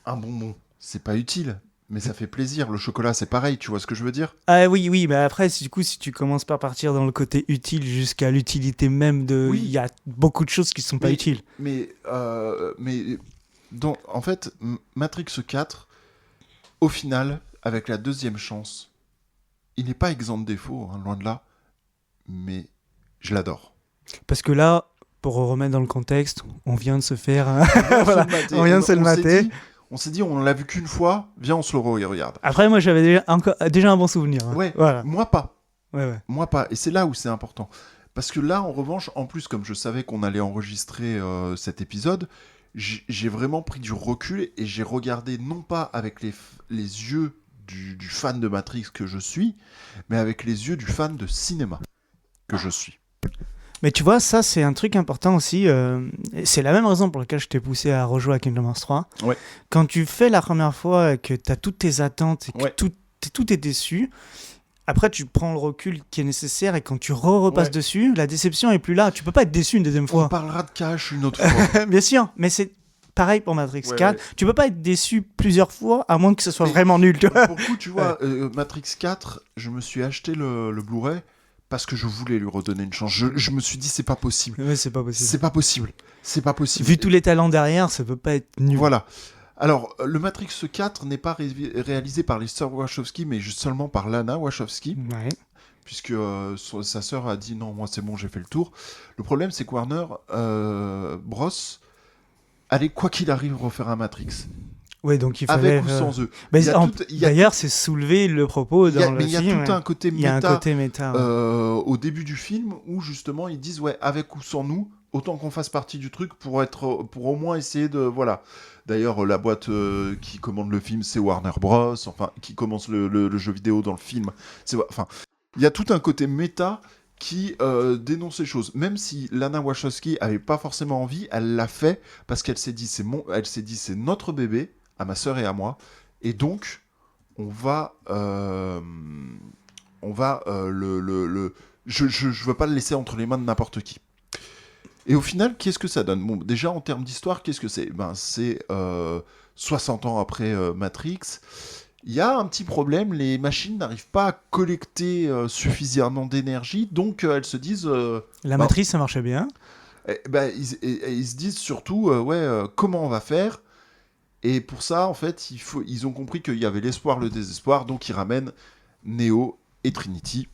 un bonbon, c'est pas utile. Mais ça fait plaisir. Le chocolat, c'est pareil. Tu vois ce que je veux dire? Ah oui, oui, mais après, du coup, si tu commences par partir dans le côté utile jusqu'à l'utilité même de... Oui. Il y a beaucoup de choses qui sont pas utiles. Mais en fait, Matrix 4, au final, avec la deuxième chance, il n'est pas exempt de défauts, hein, loin de là, mais je l'adore. Parce que là, pour remettre dans le contexte, on vient de se faire... Voilà. On vient de se le mater. On s'est dit, on l'a vu qu'une fois, viens, on se le regarde. Après, moi, j'avais déjà un bon souvenir. Hein. Ouais, voilà. moi pas. Ouais. Moi pas. Et c'est là où c'est important. Parce que là, en revanche, en plus, comme je savais qu'on allait enregistrer cet épisode, j'ai vraiment pris du recul et j'ai regardé non pas avec les yeux du fan de Matrix que je suis, mais avec les yeux du fan de cinéma que je suis. Mais tu vois, ça, c'est un truc important aussi. C'est la même raison pour laquelle je t'ai poussé à rejouer à Kingdom Hearts 3. Ouais. Quand tu fais la première fois et que tu as toutes tes attentes et que Ouais. tout est déçu, après, tu prends le recul qui est nécessaire et quand tu repasses dessus, la déception est plus là. Tu peux pas être déçu une deuxième fois. On parlera de cash une autre fois. Bien sûr, mais c'est pareil pour Matrix 4. Tu peux pas être déçu plusieurs fois à moins que ce soit vraiment nul. Tu vois. Pour le coup, tu vois, Matrix 4, je me suis acheté le Blu-ray parce que je voulais lui redonner une chance. Je me suis dit, c'est pas possible. Ouais, c'est pas possible. C'est pas possible. C'est pas possible. Vu tous les talents derrière, ça peut pas être nul. Voilà. Alors, le Matrix 4 n'est pas réalisé par les sœurs Wachowski, mais juste seulement par Lana Wachowski. Ouais. Puisque sa sœur a dit non, moi c'est bon, j'ai fait le tour. Le problème, c'est que Warner Bros. Allait, quoi qu'il arrive, refaire un Matrix. Ouais, donc il fallait. Avec ou sans eux. D'ailleurs, c'est soulevé le propos dans le film. Il y a tout un côté méta. Il y a un côté méta. Au début du film où justement ils disent ouais, avec ou sans nous, autant qu'on fasse partie du truc pour au moins essayer de voilà. D'ailleurs, la boîte qui commande le film, c'est Warner Bros. Enfin, qui commence le jeu vidéo dans le film. Enfin, il y a tout un côté méta qui dénonce ces choses. Même si Lana Wachowski avait pas forcément envie, elle l'a fait parce qu'elle s'est dit c'est notre bébé, à ma sœur et à moi, et donc on va je veux pas le laisser entre les mains de n'importe qui. Et au final, qu'est-ce que ça donne? Bon, déjà en termes d'histoire, qu'est-ce que c'est? C'est 60 ans après Matrix. Il y a un petit problème, les machines n'arrivent pas à collecter suffisamment d'énergie, donc elles se disent... La matrice, ça marchait bien. Ils se disent surtout, comment on va faire? Et pour ça, en fait, ils ont compris qu'il y avait l'espoir, le désespoir, donc ils ramènent Neo et Trinity.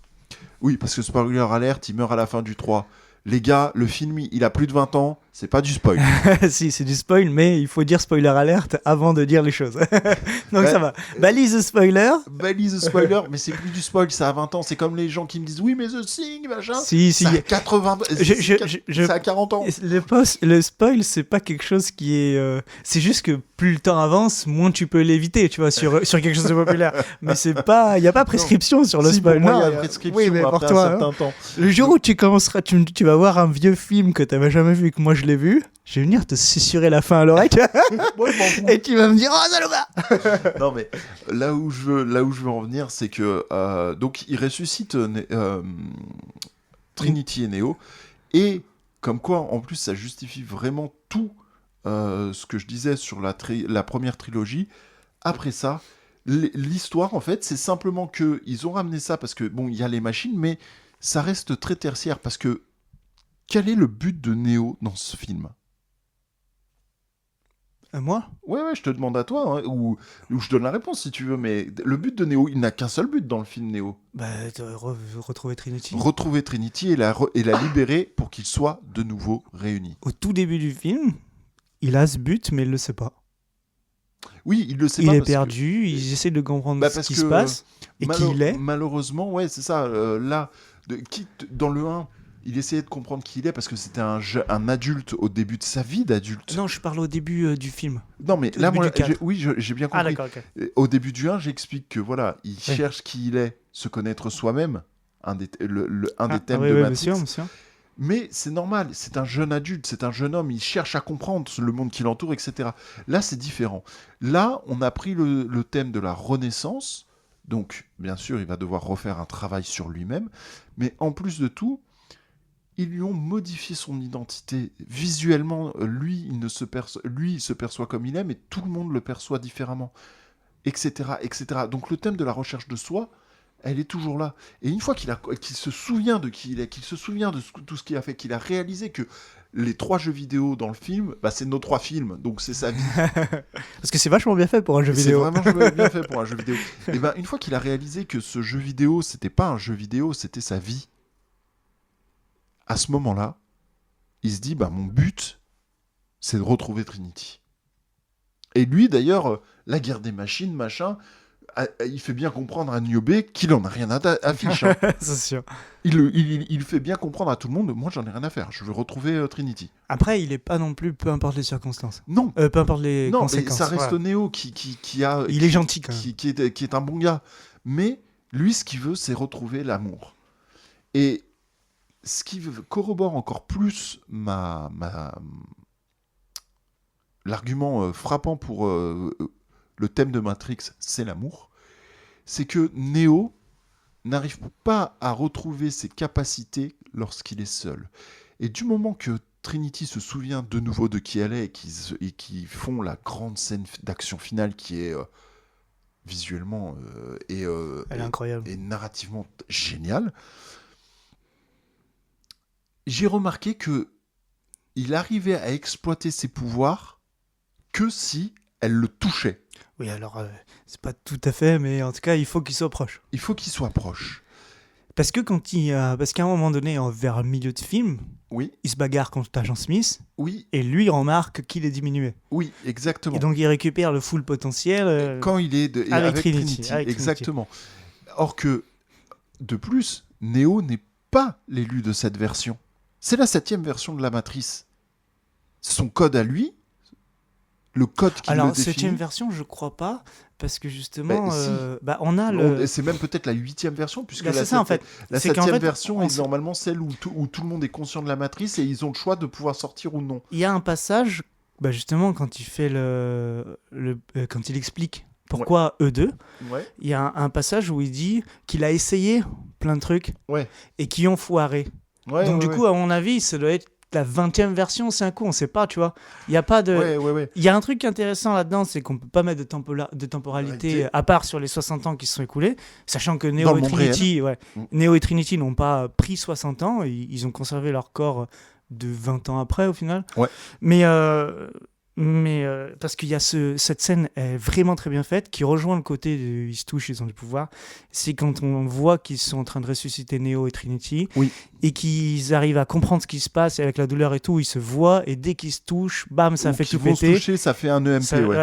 Oui, parce que spoiler alert, il meurt à la fin du 3. Les gars, le film, il a plus de 20 ans, c'est pas du spoil. Si, c'est du spoil, mais il faut dire spoiler alerte avant de dire les choses. Donc ça va. Balise spoiler. Balise spoiler, mais c'est plus du spoil, ça a 20 ans. C'est comme les gens qui me disent oui, mais The Thing, machin. Si. Ça a 80... ça a 40 ans. Le spoil, c'est pas quelque chose qui est... c'est juste que plus le temps avance, moins tu peux l'éviter, tu vois, sur quelque chose de populaire. Mais c'est pas... Il n'y a pas prescription sur le spoil. Non, il y a prescription oui, mais après pour toi, un certain temps. Le jour où tu commenceras, tu vas voir un vieux film que tu n'avais jamais vu et que moi je l'ai vu, je vais venir te susurrer la fin à l'oreille. Moi, je m'en fous. Et tu vas me dire oh Zaloga. Non mais là où je veux en venir, c'est que donc il ressuscite Trinity et Neo, et comme quoi en plus ça justifie vraiment tout ce que je disais sur la première trilogie. Après ça, l'histoire en fait, c'est simplement que ils ont ramené ça parce que bon, il y a les machines, mais ça reste très tertiaire parce que quel est le but de Neo dans ce film? Moi? Ouais, je te demande à toi, hein, ou je donne la réponse si tu veux, mais le but de Neo, il n'a qu'un seul but dans le film Neo. Retrouver Trinity. Retrouver Trinity et la libérer pour qu'ils soient de nouveau réunis. Au tout début du film, il a ce but, mais il le sait pas. Oui, il le sait pas. Il est perdu, il essaie de comprendre ce qui se passe et qui il est. Malheureusement, ouais, c'est ça. Là, dans le 1, il essayait de comprendre qui il est parce que c'était un adulte au début de sa vie d'adulte. Non, je parle au début du film. Non, mais là, moi, j'ai bien compris. Ah, d'accord, ok. Au début du 1, j'explique que voilà, il cherche qui il est, se connaître soi-même, un des thèmes de Matrix. Bien sûr. Mais c'est normal, c'est un jeune adulte, c'est un jeune homme, il cherche à comprendre le monde qui l'entoure, etc. Là, c'est différent. Là, on a pris le thème de la renaissance, donc bien sûr, il va devoir refaire un travail sur lui-même, mais en plus de tout, ils lui ont modifié son identité. Visuellement, lui, il se perçoit comme il est, mais tout le monde le perçoit différemment. etc., etc. Donc le thème de la recherche de soi, elle est toujours là. Et une fois qu'il se souvient de qui il est, qu'il se souvient de tout ce qu'il a fait, qu'il a réalisé que les 3 jeux vidéo dans le film, bah, c'est nos 3 films, donc c'est sa vie. Parce que c'est vachement bien fait pour un jeu C'est vidéo. vraiment bien fait pour un jeu vidéo. Et ben une fois qu'il a réalisé que ce jeu vidéo, c'était pas un jeu vidéo, c'était sa vie, à ce moment-là, il se dit, bah, mon but, c'est de retrouver Trinity. Et lui, d'ailleurs, la guerre des machines, machin, il fait bien comprendre à Niobe qu'il en a rien à fiche. Hein. C'est sûr. Il fait bien comprendre à tout le monde, moi j'en ai rien à faire, je veux retrouver Trinity. Après, il est pas non plus, peu importe les circonstances. Non, Peu importe les non, conséquences. mais ça reste voilà. Neo Il est gentil quand même. qui est un bon gars. Mais lui, ce qu'il veut, c'est retrouver l'amour. Et ce qui corrobore encore plus l'argument frappant pour le thème de Matrix, c'est l'amour, c'est que Neo n'arrive pas à retrouver ses capacités lorsqu'il est seul. Et du moment que Trinity se souvient de nouveau de qui elle est et qu'ils font la grande scène d'action finale qui est visuellement Elle est incroyable. et narrativement géniale, j'ai remarqué que il arrivait à exploiter ses pouvoirs que si elle le touchait. Oui, alors, c'est pas tout à fait, mais en tout cas, il faut qu'il soit proche. Il faut qu'il soit proche. Parce que parce qu'à un moment donné, vers le milieu de film, Oui, il se bagarre contre Agent Smith, oui, et lui remarque qu'il est diminué. oui, exactement. Et donc, il récupère le full potentiel. Quand il est avec Trinity. Avec exactement. Or que, de plus, Neo n'est pas l'élu de cette version. C'est la 7e version de la Matrice. Son code à lui, le code qui Alors, le définit... 7ème version, je crois pas, parce que justement, Si. on a le... C'est même peut-être la 8e version, puisque c'est ça, en fait. la C'est 7e qu'en fait, version est normalement celle où tout le monde est conscient de la Matrice et ils ont le choix de pouvoir sortir ou non. Il y a un passage, justement, quand il fait quand il explique pourquoi eux deux, Ouais, il y a un passage où il dit qu'il a essayé plein de trucs ouais. et qui ont foiré. Ouais, Donc ouais, du ouais. coup, à mon avis, ça doit être la 20e version, c'est un coup, on sait pas, tu vois. Il y a pas de... Ouais. Il y a un truc intéressant là-dedans, c'est qu'on peut pas mettre de temporalité à part sur les 60 ans qui se sont écoulés, sachant que Dans Neo le et monde Trinity, Mm. Neo et Trinity n'ont pas pris 60 ans, ils ont conservé leur corps de 20 ans après au final. Ouais. Mais parce qu'il y a cette scène est vraiment très bien faite, qui rejoint le côté de ils se touchent, ils ont du pouvoir. C'est quand on voit qu'ils sont en train de ressusciter Neo et Trinity, Oui. et qu'ils arrivent à comprendre ce qui se passe, et avec la douleur et tout, ils se voient, et dès qu'ils se touchent, bam, ça Ou fait qu'ils tout vont se péter. toucher, ça fait un EMP,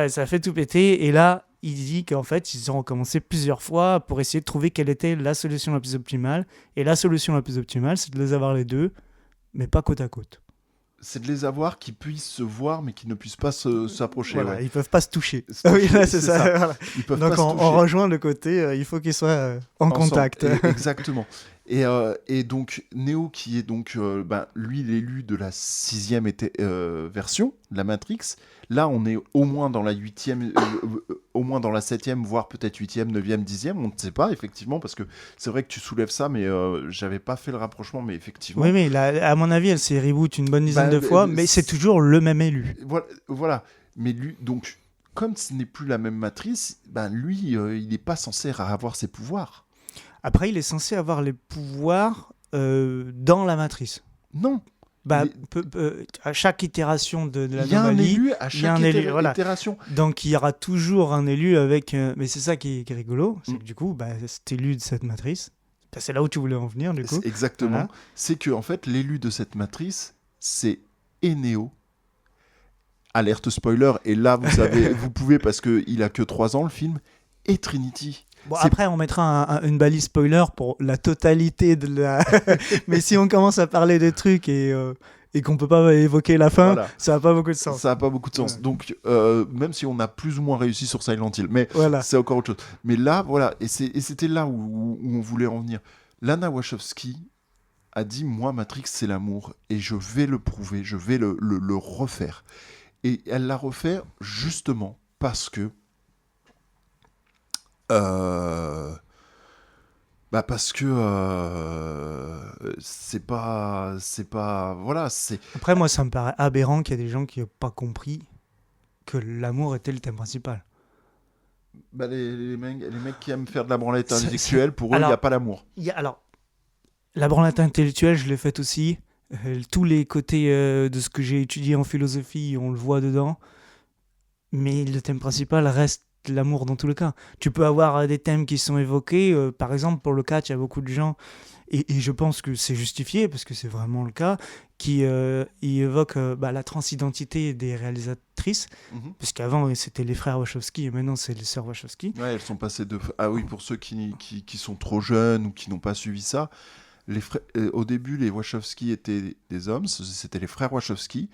Ça fait tout péter, et là, il dit qu'en fait, ils ont recommencé plusieurs fois pour essayer de trouver quelle était la solution la plus optimale. Et la solution la plus optimale, c'est de les avoir les deux, mais pas côte à côte. C'est de les avoir qui puissent se voir mais qui ne puissent pas s'approcher. Voilà, Ouais. ils peuvent pas se toucher. Se toucher, Oui, là, c'est c'est ça. ça. Voilà. Ils peuvent Donc pas se on toucher. rejoint le côté, il faut qu'ils soient en Ensemble. contact. Exactement. Et donc, Neo, qui est donc, lui, l'élu de la 6e version de la Matrix, là, on est au moins dans la 8e, au moins dans la 7e, voire peut-être 8e, 9e, 10e, on ne sait pas, effectivement, parce que c'est vrai que tu soulèves ça, mais j'avais pas fait le rapprochement, mais effectivement... Oui, mais là, à mon avis, elle s'est reboot une bonne dizaine de fois, mais c'est toujours le même élu. Voilà. Mais lui, donc, comme ce n'est plus la même matrice, lui, il n'est pas censé avoir ses pouvoirs. Après, il est censé avoir les pouvoirs dans la matrice. Non. À chaque itération de l'anomalie, il y a un élu à chaque voilà. itération. Donc il y aura toujours un élu avec... mais c'est ça qui est rigolo, c'est que du coup, cet élu de cette matrice, c'est là où tu voulais en venir du coup. Exactement. Voilà. C'est que en fait, l'élu de cette matrice, c'est Neo. Alerte spoiler, et là vous savez, vous pouvez parce qu'il a que 3 ans le film, et Trinity. Bon, après, on mettra une balise spoiler pour la totalité de la... Mais si on commence à parler des trucs et qu'on peut pas évoquer la fin, voilà. Ça n'a pas beaucoup de sens. Ça n'a pas beaucoup de sens. Ouais. Donc, même si on a plus ou moins réussi sur Silent Hill, mais voilà. c'est encore autre chose. Mais là, voilà, et c'était là où on voulait en venir. Lana Wachowski a dit, moi, Matrix, c'est l'amour, et je vais le prouver, je vais le refaire. Et elle l'a refait justement parce que c'est pas voilà, c'est... Après, moi, ça me paraît aberrant qu'il y ait des gens qui n'ont pas compris que l'amour était le thème principal. Bah, les mecs qui aiment faire de la branlette C'est- intellectuelle, pour eux, il n'y a pas l'amour. Alors, la branlette intellectuelle, je l'ai faite aussi. Tous les côtés de ce que j'ai étudié en philosophie, on le voit dedans. Mais le thème principal reste l'amour dans tous les cas. Tu peux avoir des thèmes qui sont évoqués. Par exemple, pour le catch, il y a beaucoup de gens, et je pense que c'est justifié, parce que c'est vraiment le cas, qui y évoquent la transidentité des réalisatrices. Mhm. Parce qu'avant, c'était les frères Wachowski, et maintenant, c'est les sœurs Wachowski. Ouais, elles sont passées de... Ah oui, pour ceux qui sont trop jeunes ou qui n'ont pas suivi ça, au début, les Wachowski étaient des hommes, c'était les frères Wachowski.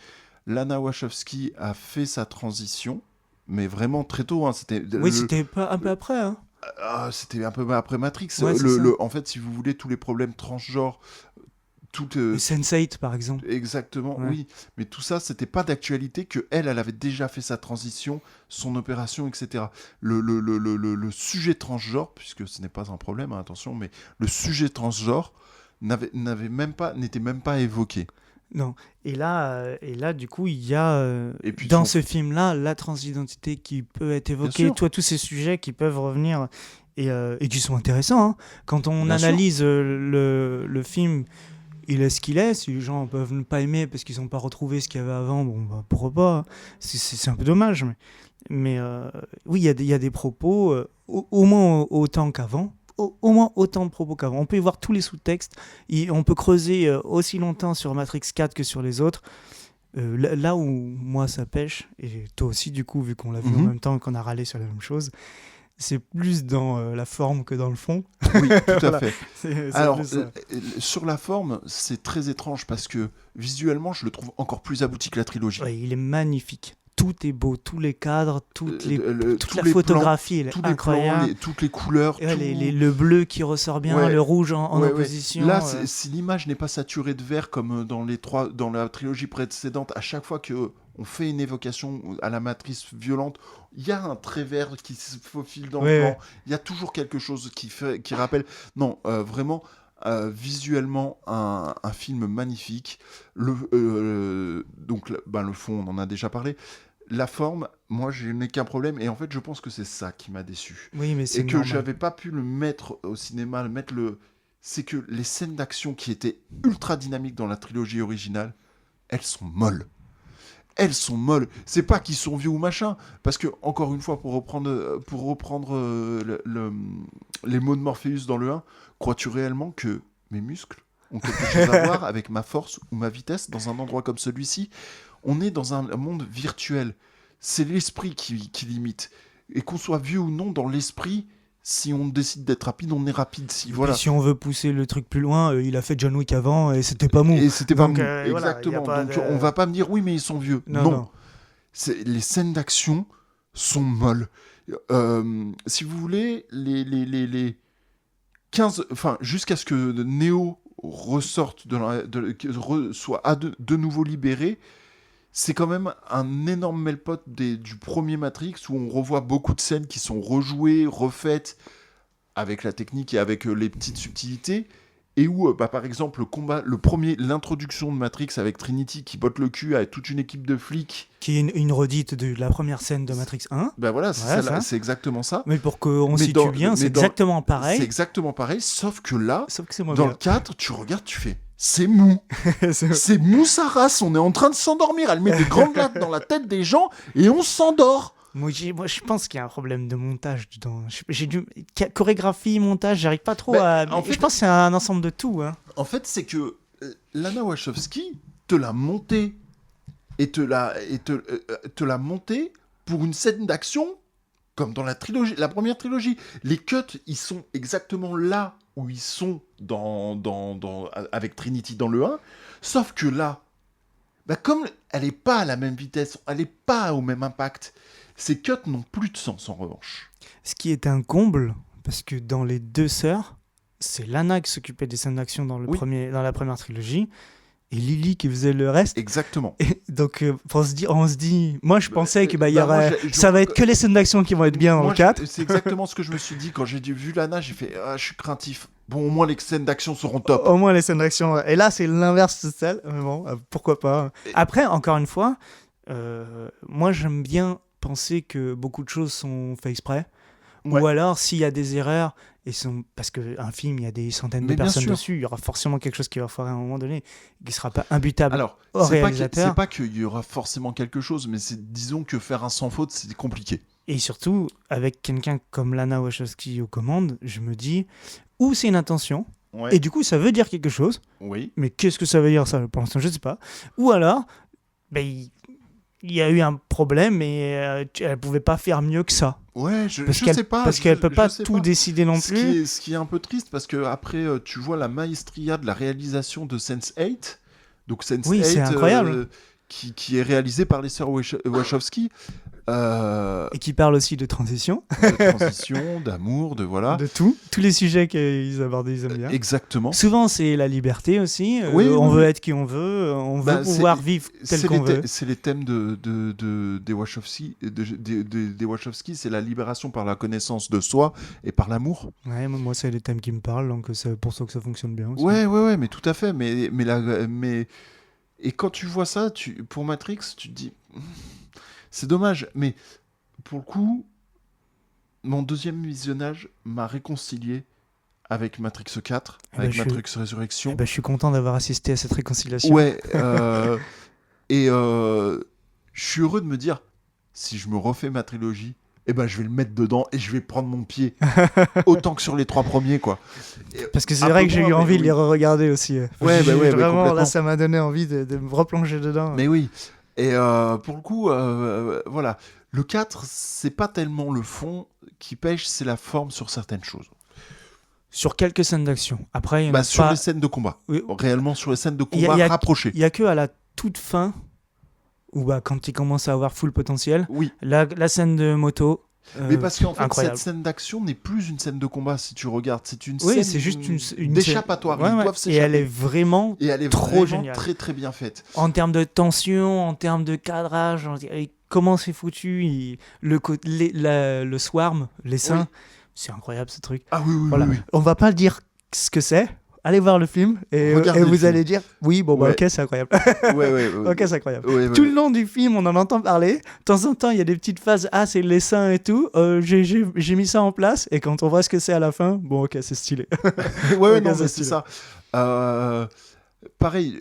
Lana Wachowski a fait sa transition, mais vraiment très tôt. Hein, Oui, c'était pas un peu après. Hein. c'était un peu après Matrix. Ouais, c'est ça. En fait, si vous voulez, tous les problèmes transgenres, tout, Et Sense8, par exemple. exactement, Ouais. oui. Mais tout ça, c'était pas d'actualité que elle avait déjà fait sa transition, son opération, etc. Le sujet transgenre, puisque ce n'est pas un problème, hein, attention, mais le sujet transgenre n'était même pas évoqué. Non. Et là, du coup, il y a Et puis dans ce film-là la transidentité qui peut être évoquée, sûr. toi, tous ces sujets qui peuvent revenir et qui sont intéressants. Hein. Quand on Bien sûr. analyse le film, il est ce qu'il est. Si les gens peuvent ne pas aimer parce qu'ils n'ont pas retrouvé ce qu'il y avait avant, bon, bah, pourquoi pas. Hein. C'est un peu dommage. Mais oui, il y a des propos, au moins autant qu'avant. Au moins autant de propos qu'avant. On peut y voir tous les sous-textes. On peut creuser aussi longtemps sur Matrix 4 que sur les autres. Là où moi ça pêche, et toi aussi du coup, vu qu'on l'a vu en Mhm. même temps et qu'on a râlé sur la même chose, c'est plus dans la forme que dans le fond. Oui, tout à Voilà. fait. C'est Alors, plus ça. sur la forme, c'est très étrange parce que visuellement, je le trouve encore plus abouti que la trilogie. Ouais, il est magnifique. Tout est beau, tous les cadres, toute Tous la les plans, photographie, elle est tous les plans, incroyable. toutes les couleurs, Et ouais, tout... le bleu qui ressort bien, Ouais. le rouge en Ouais, ouais. opposition. Là, si l'image n'est pas saturée de vert comme dans la trilogie précédente, à chaque fois que on fait une évocation à la matrice violente, il y a un trait vert qui se faufile dans Ouais, le plan. ouais. Il y a toujours quelque chose qui rappelle. Non, vraiment. Visuellement, un film magnifique. Le fond, on en a déjà parlé. La forme, moi, je n'ai qu'un problème. Et en fait, je pense que c'est ça qui m'a déçu. Oui, mais c'est Et que normal. j'avais pas pu le mettre au cinéma, c'est que les scènes d'action qui étaient ultra dynamiques dans la trilogie originale, elles sont molles. Elles sont molles. C'est pas qu'ils sont vieux ou machin, parce que encore une fois, pour reprendre les mots de Morpheus dans le 1, crois-tu réellement que mes muscles ont quelque chose à voir avec ma force ou ma vitesse dans un endroit comme celui-ci? On est dans un monde virtuel. C'est l'esprit qui limite. Et qu'on soit vieux ou non, dans l'esprit, si on décide d'être rapide, on est rapide. Et si on veut pousser le truc plus loin, il a fait John Wick avant et c'était pas mou. Et c'était pas Donc, mou. voilà, Exactement. y a pas Donc de- on va pas me dire oui, mais ils sont vieux. Non. Les scènes d'action sont molles. Si vous voulez, les 15... Enfin, jusqu'à ce que Neo ressorte soit de nouveau libéré, c'est quand même un énorme meltpote du premier Matrix où on revoit beaucoup de scènes qui sont rejouées, refaites avec la technique et avec les petites subtilités. Et où, par exemple, l'introduction de Matrix avec Trinity qui botte le cul à toute une équipe de flics. Qui est une redite de la première scène de Matrix 1. Ben voilà, Ouais, ça. c'est exactement ça. Mais pour qu'on Mais situe bien, c'est exactement C'est pareil. exactement pareil, sauf que là, Sauf que c'est moins dans bien. le 4, tu regardes, tu fais, c'est mou. C'est- C'est mou sa race, on est en train de s'endormir. Elle met des grandes lattes dans la tête des gens et on s'endort. Moi, je pense qu'il y a un problème de montage dedans. Chorégraphie, montage, j'arrive pas trop Ben, à. en fait- Je pense que c'est un ensemble de tout. Hein. En fait, c'est que Lana Wachowski te l'a monté et te l'a monté pour une scène d'action comme dans la première trilogie. Les cuts, ils sont exactement là où ils sont avec Trinity dans le 1, sauf que là, bah comme elle n'est pas à la même vitesse, elle n'est pas au même impact, ces cuts n'ont plus de sens en revanche. Ce qui est un comble, parce que dans les deux sœurs, c'est Lana qui s'occupait des scènes d'action dans la première trilogie, et Lily qui faisait le reste. Exactement. Et donc, on se dit, moi je pensais que moi, ça va être que les scènes d'action qui vont être bien dans Moi, le 4. c'est exactement ce que je me suis dit quand j'ai vu Lana, j'ai fait je suis craintif. Bon, au moins les scènes d'action seront top. Au moins les scènes d'action. Et là, c'est l'inverse de celle. Mais bon, pourquoi pas. Après, encore une fois, moi j'aime bien penser que beaucoup de choses sont faites exprès. Ou alors, s'il y a des erreurs, parce qu'un film, il y a des centaines de Mais bien personnes sûr. dessus, il y aura forcément quelque chose qui va foirer à un moment donné, qui ne sera pas imbutable Alors, au c'est réalisateur. pas qu'il y aura forcément quelque chose, mais disons que faire un sans faute, c'est compliqué. Et surtout, avec quelqu'un comme Lana Wachowski aux commandes, je me dis, ou c'est une intention, Ouais. et du coup, ça veut dire quelque chose, Oui. mais qu'est-ce que ça veut dire, ça, pour l'instant, je ne sais pas. Ou alors, il y a eu un problème et elle ne pouvait pas faire mieux que ça. Ouais, je Parce qu'elle sais pas. parce qu'elle je- peut pas je sais tout pas. décider non plus. Ce qui est un peu triste, parce que après, tu vois la maestria de la réalisation de Sense8. Donc Sense8, Oui, c'est incroyable. qui est réalisé par les sœurs Wachowski. Et qui parle aussi de transition, De transition, d'amour, de voilà. de tout. Tous les sujets qu'ils abordent, ils aiment bien. Exactement. Souvent, c'est la liberté aussi. Oui, On oui, veut oui. être qui on veut. On Bah, veut pouvoir vivre tel qu'on veut. C'est les thèmes des Wachowski. Des Wachowski, c'est la libération par la connaissance de soi et par l'amour. Ouais, moi, c'est les thèmes qui me parlent, donc c'est pour ça que ça fonctionne bien aussi. Ouais, mais tout à fait. Et quand tu vois ça, pour Matrix, tu te dis, c'est dommage. Mais pour le coup, mon deuxième visionnage m'a réconcilié avec Matrix 4, Eh ben, avec je suis- Matrix Résurrection. Je suis content d'avoir assisté à cette réconciliation. Ouais, et je suis heureux de me dire, si je me refais ma trilogie, eh ben, je vais le mettre dedans et je vais prendre mon pied. Autant que sur les 3 premiers, quoi. Parce que c'est Un vrai peu que j'ai moins, eu mais envie de oui. les re-regarder aussi. Ouais, bah ouais, Vraiment, complètement. là, ça m'a donné envie de me replonger dedans. Mais oui. Et pour le coup, voilà. Le 4, c'est pas tellement le fond qui pêche, c'est la forme sur certaines choses. Sur quelques scènes d'action. Après, il y en a Sur pas... les scènes de combat. Oui. Réellement, sur les scènes de Il y a- combat il y a- rapprochées. Il y a que à la toute fin, où quand il commence à avoir full potentiel, Oui. la scène de moto. Mais parce qu'en fait, incroyable. cette scène d'action n'est plus une scène de combat, si tu regardes. C'est une Oui, scène c'est juste une d'échappatoire. Ouais, Ils ouais. doivent Et s'échapper. elle est vraiment Et elle est trop vraiment géniale. très très bien faite. En termes de tension, en termes de cadrage, et comment c'est foutu, le swarm, les seins, Oui. c'est incroyable ce truc. Ah oui, Voilà. oui. On va pas dire ce que c'est. Allez voir le film et Regardez le vous film. allez dire oui, bon, bah, Ouais. ok, c'est incroyable. Ouais. Ok, c'est incroyable. Ouais. Tout le long du film, on en entend parler. De temps en temps, il y a des petites phases. Ah, c'est les seins et tout. J'ai mis ça en place. Et quand on voit ce que c'est à la fin, bon, ok, c'est stylé. Ouais, Ok, non, c'est mais c'est stylé. ça. Pareil,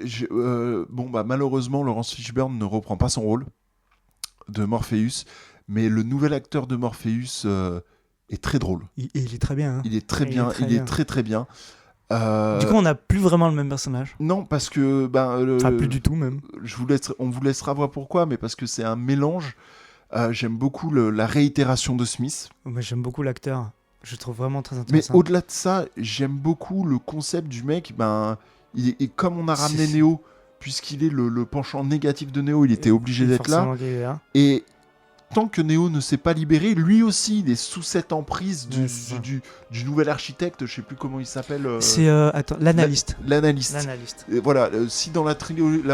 malheureusement, Laurence Fishburne ne reprend pas son rôle de Morpheus, mais le nouvel acteur de Morpheus est très drôle. Il est très bien. Hein. Il est très Il est bien, très il bien. est très très bien. Du coup, on n'a plus vraiment le même personnage. Non, parce que Enfin, plus du tout même. on vous laissera voir pourquoi, mais parce que c'est un mélange. J'aime beaucoup la réitération de Smith. Moi, j'aime beaucoup l'acteur. Je le trouve vraiment très Mais intéressant. au-delà de ça, j'aime beaucoup le concept du mec. Et comme on a ramené Neo, puisqu'il est le penchant négatif de Neo, il était obligé d'être là. Forcément qu'il est là. Et tant que Neo ne s'est pas libéré, lui aussi, il est sous cette emprise Ouais, c'est ça. du nouvel architecte, je sais plus comment il s'appelle. C'est attends, l'analyste. L'analyste. L'analyste. Et voilà, si dans la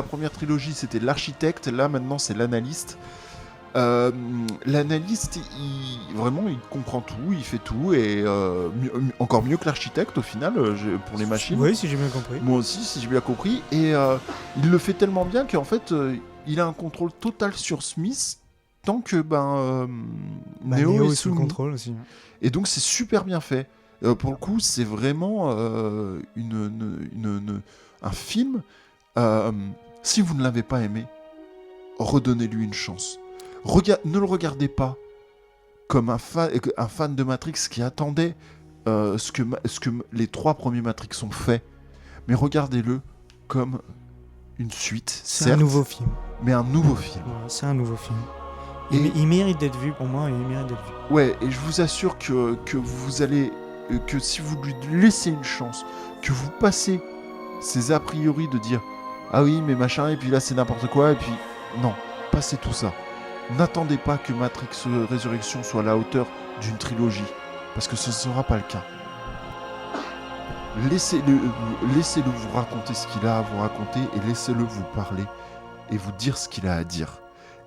première trilogie c'était l'architecte, là maintenant c'est l'analyste. L'analyste, vraiment il comprend tout, il fait tout, et encore mieux que l'architecte au final pour les machines. Oui, si j'ai bien compris. Moi aussi, si j'ai bien compris. Et il le fait tellement bien qu'en fait, il a un contrôle total sur Smith tant que Neo est est sous soumis. contrôle aussi. Et donc c'est super bien fait. Pour le coup, c'est vraiment un film. Si vous ne l'avez pas aimé, redonnez-lui une chance. Ne le regardez pas comme un fan de Matrix qui attendait ce que les 3 premiers Matrix ont fait, mais regardez-le comme une suite, C'est certes, un nouveau film. mais un nouveau film. Voilà, c'est un nouveau film. Et- Il mérite d'être vu pour moi, il mérite d'être vu. Ouais, et je vous assure que vous allez, que si vous lui laissez une chance, que vous passez ces a priori de dire ah oui mais machin et puis là c'est n'importe quoi et puis non, passez tout ça. N'attendez pas que Matrix Résurrection soit à la hauteur d'une trilogie, parce que ce ne sera pas le cas. Laissez-le vous raconter ce qu'il a à vous raconter et laissez-le vous parler et vous dire ce qu'il a à dire.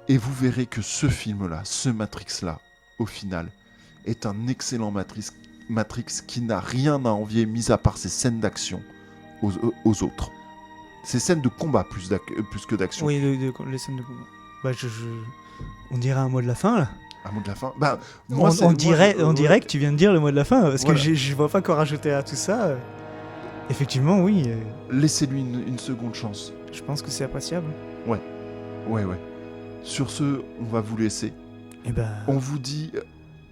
Et vous verrez que ce film-là, ce Matrix-là, au final, est un excellent Matrix qui n'a rien à envier, mis à part ses scènes d'action, aux autres. Ces scènes de combat plus que d'action. Oui, les scènes de combat. Bah, on dirait un mot de la fin là. Un mot de la fin. Bah, moi, On dirait ouais. que tu viens de dire le mot de la fin, parce Voilà. que je vois pas quoi rajouter à tout ça. Effectivement, oui, Laissez-lui une seconde chance. je pense que c'est appréciable. Ouais. Sur ce, on va vous laisser. Et ben, On vous dit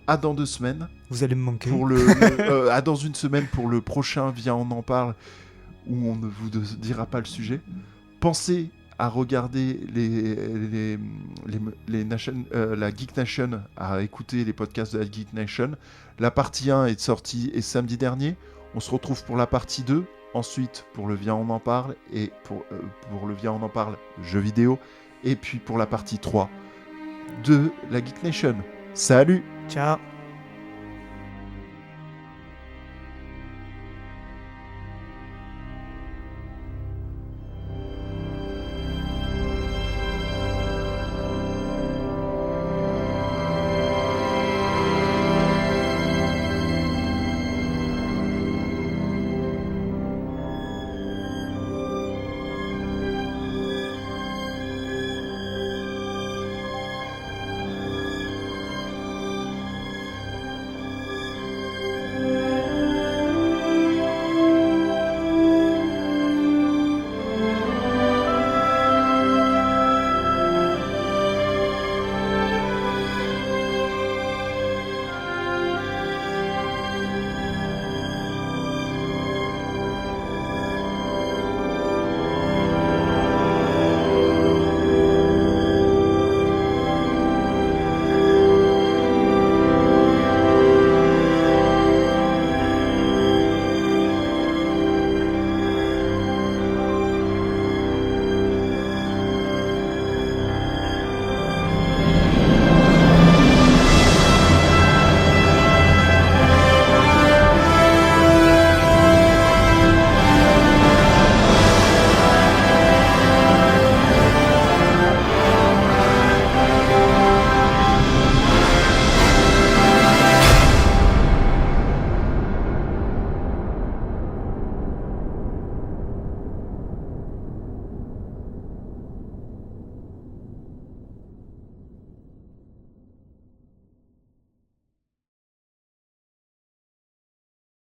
à dans 2 semaines. vous allez me manquer. Pour à dans 1 semaine pour le prochain Viens on en parle, où on ne vous dira pas le sujet. Pensez à regarder la Geek Nation, à écouter les podcasts de la Geek Nation. La partie 1 est sortie samedi dernier. On se retrouve pour la partie 2. Ensuite, pour le Viens on en parle, et pour le Viens on en parle jeux vidéo. Et puis pour la partie 3 de la Geek Nation. Salut! Ciao.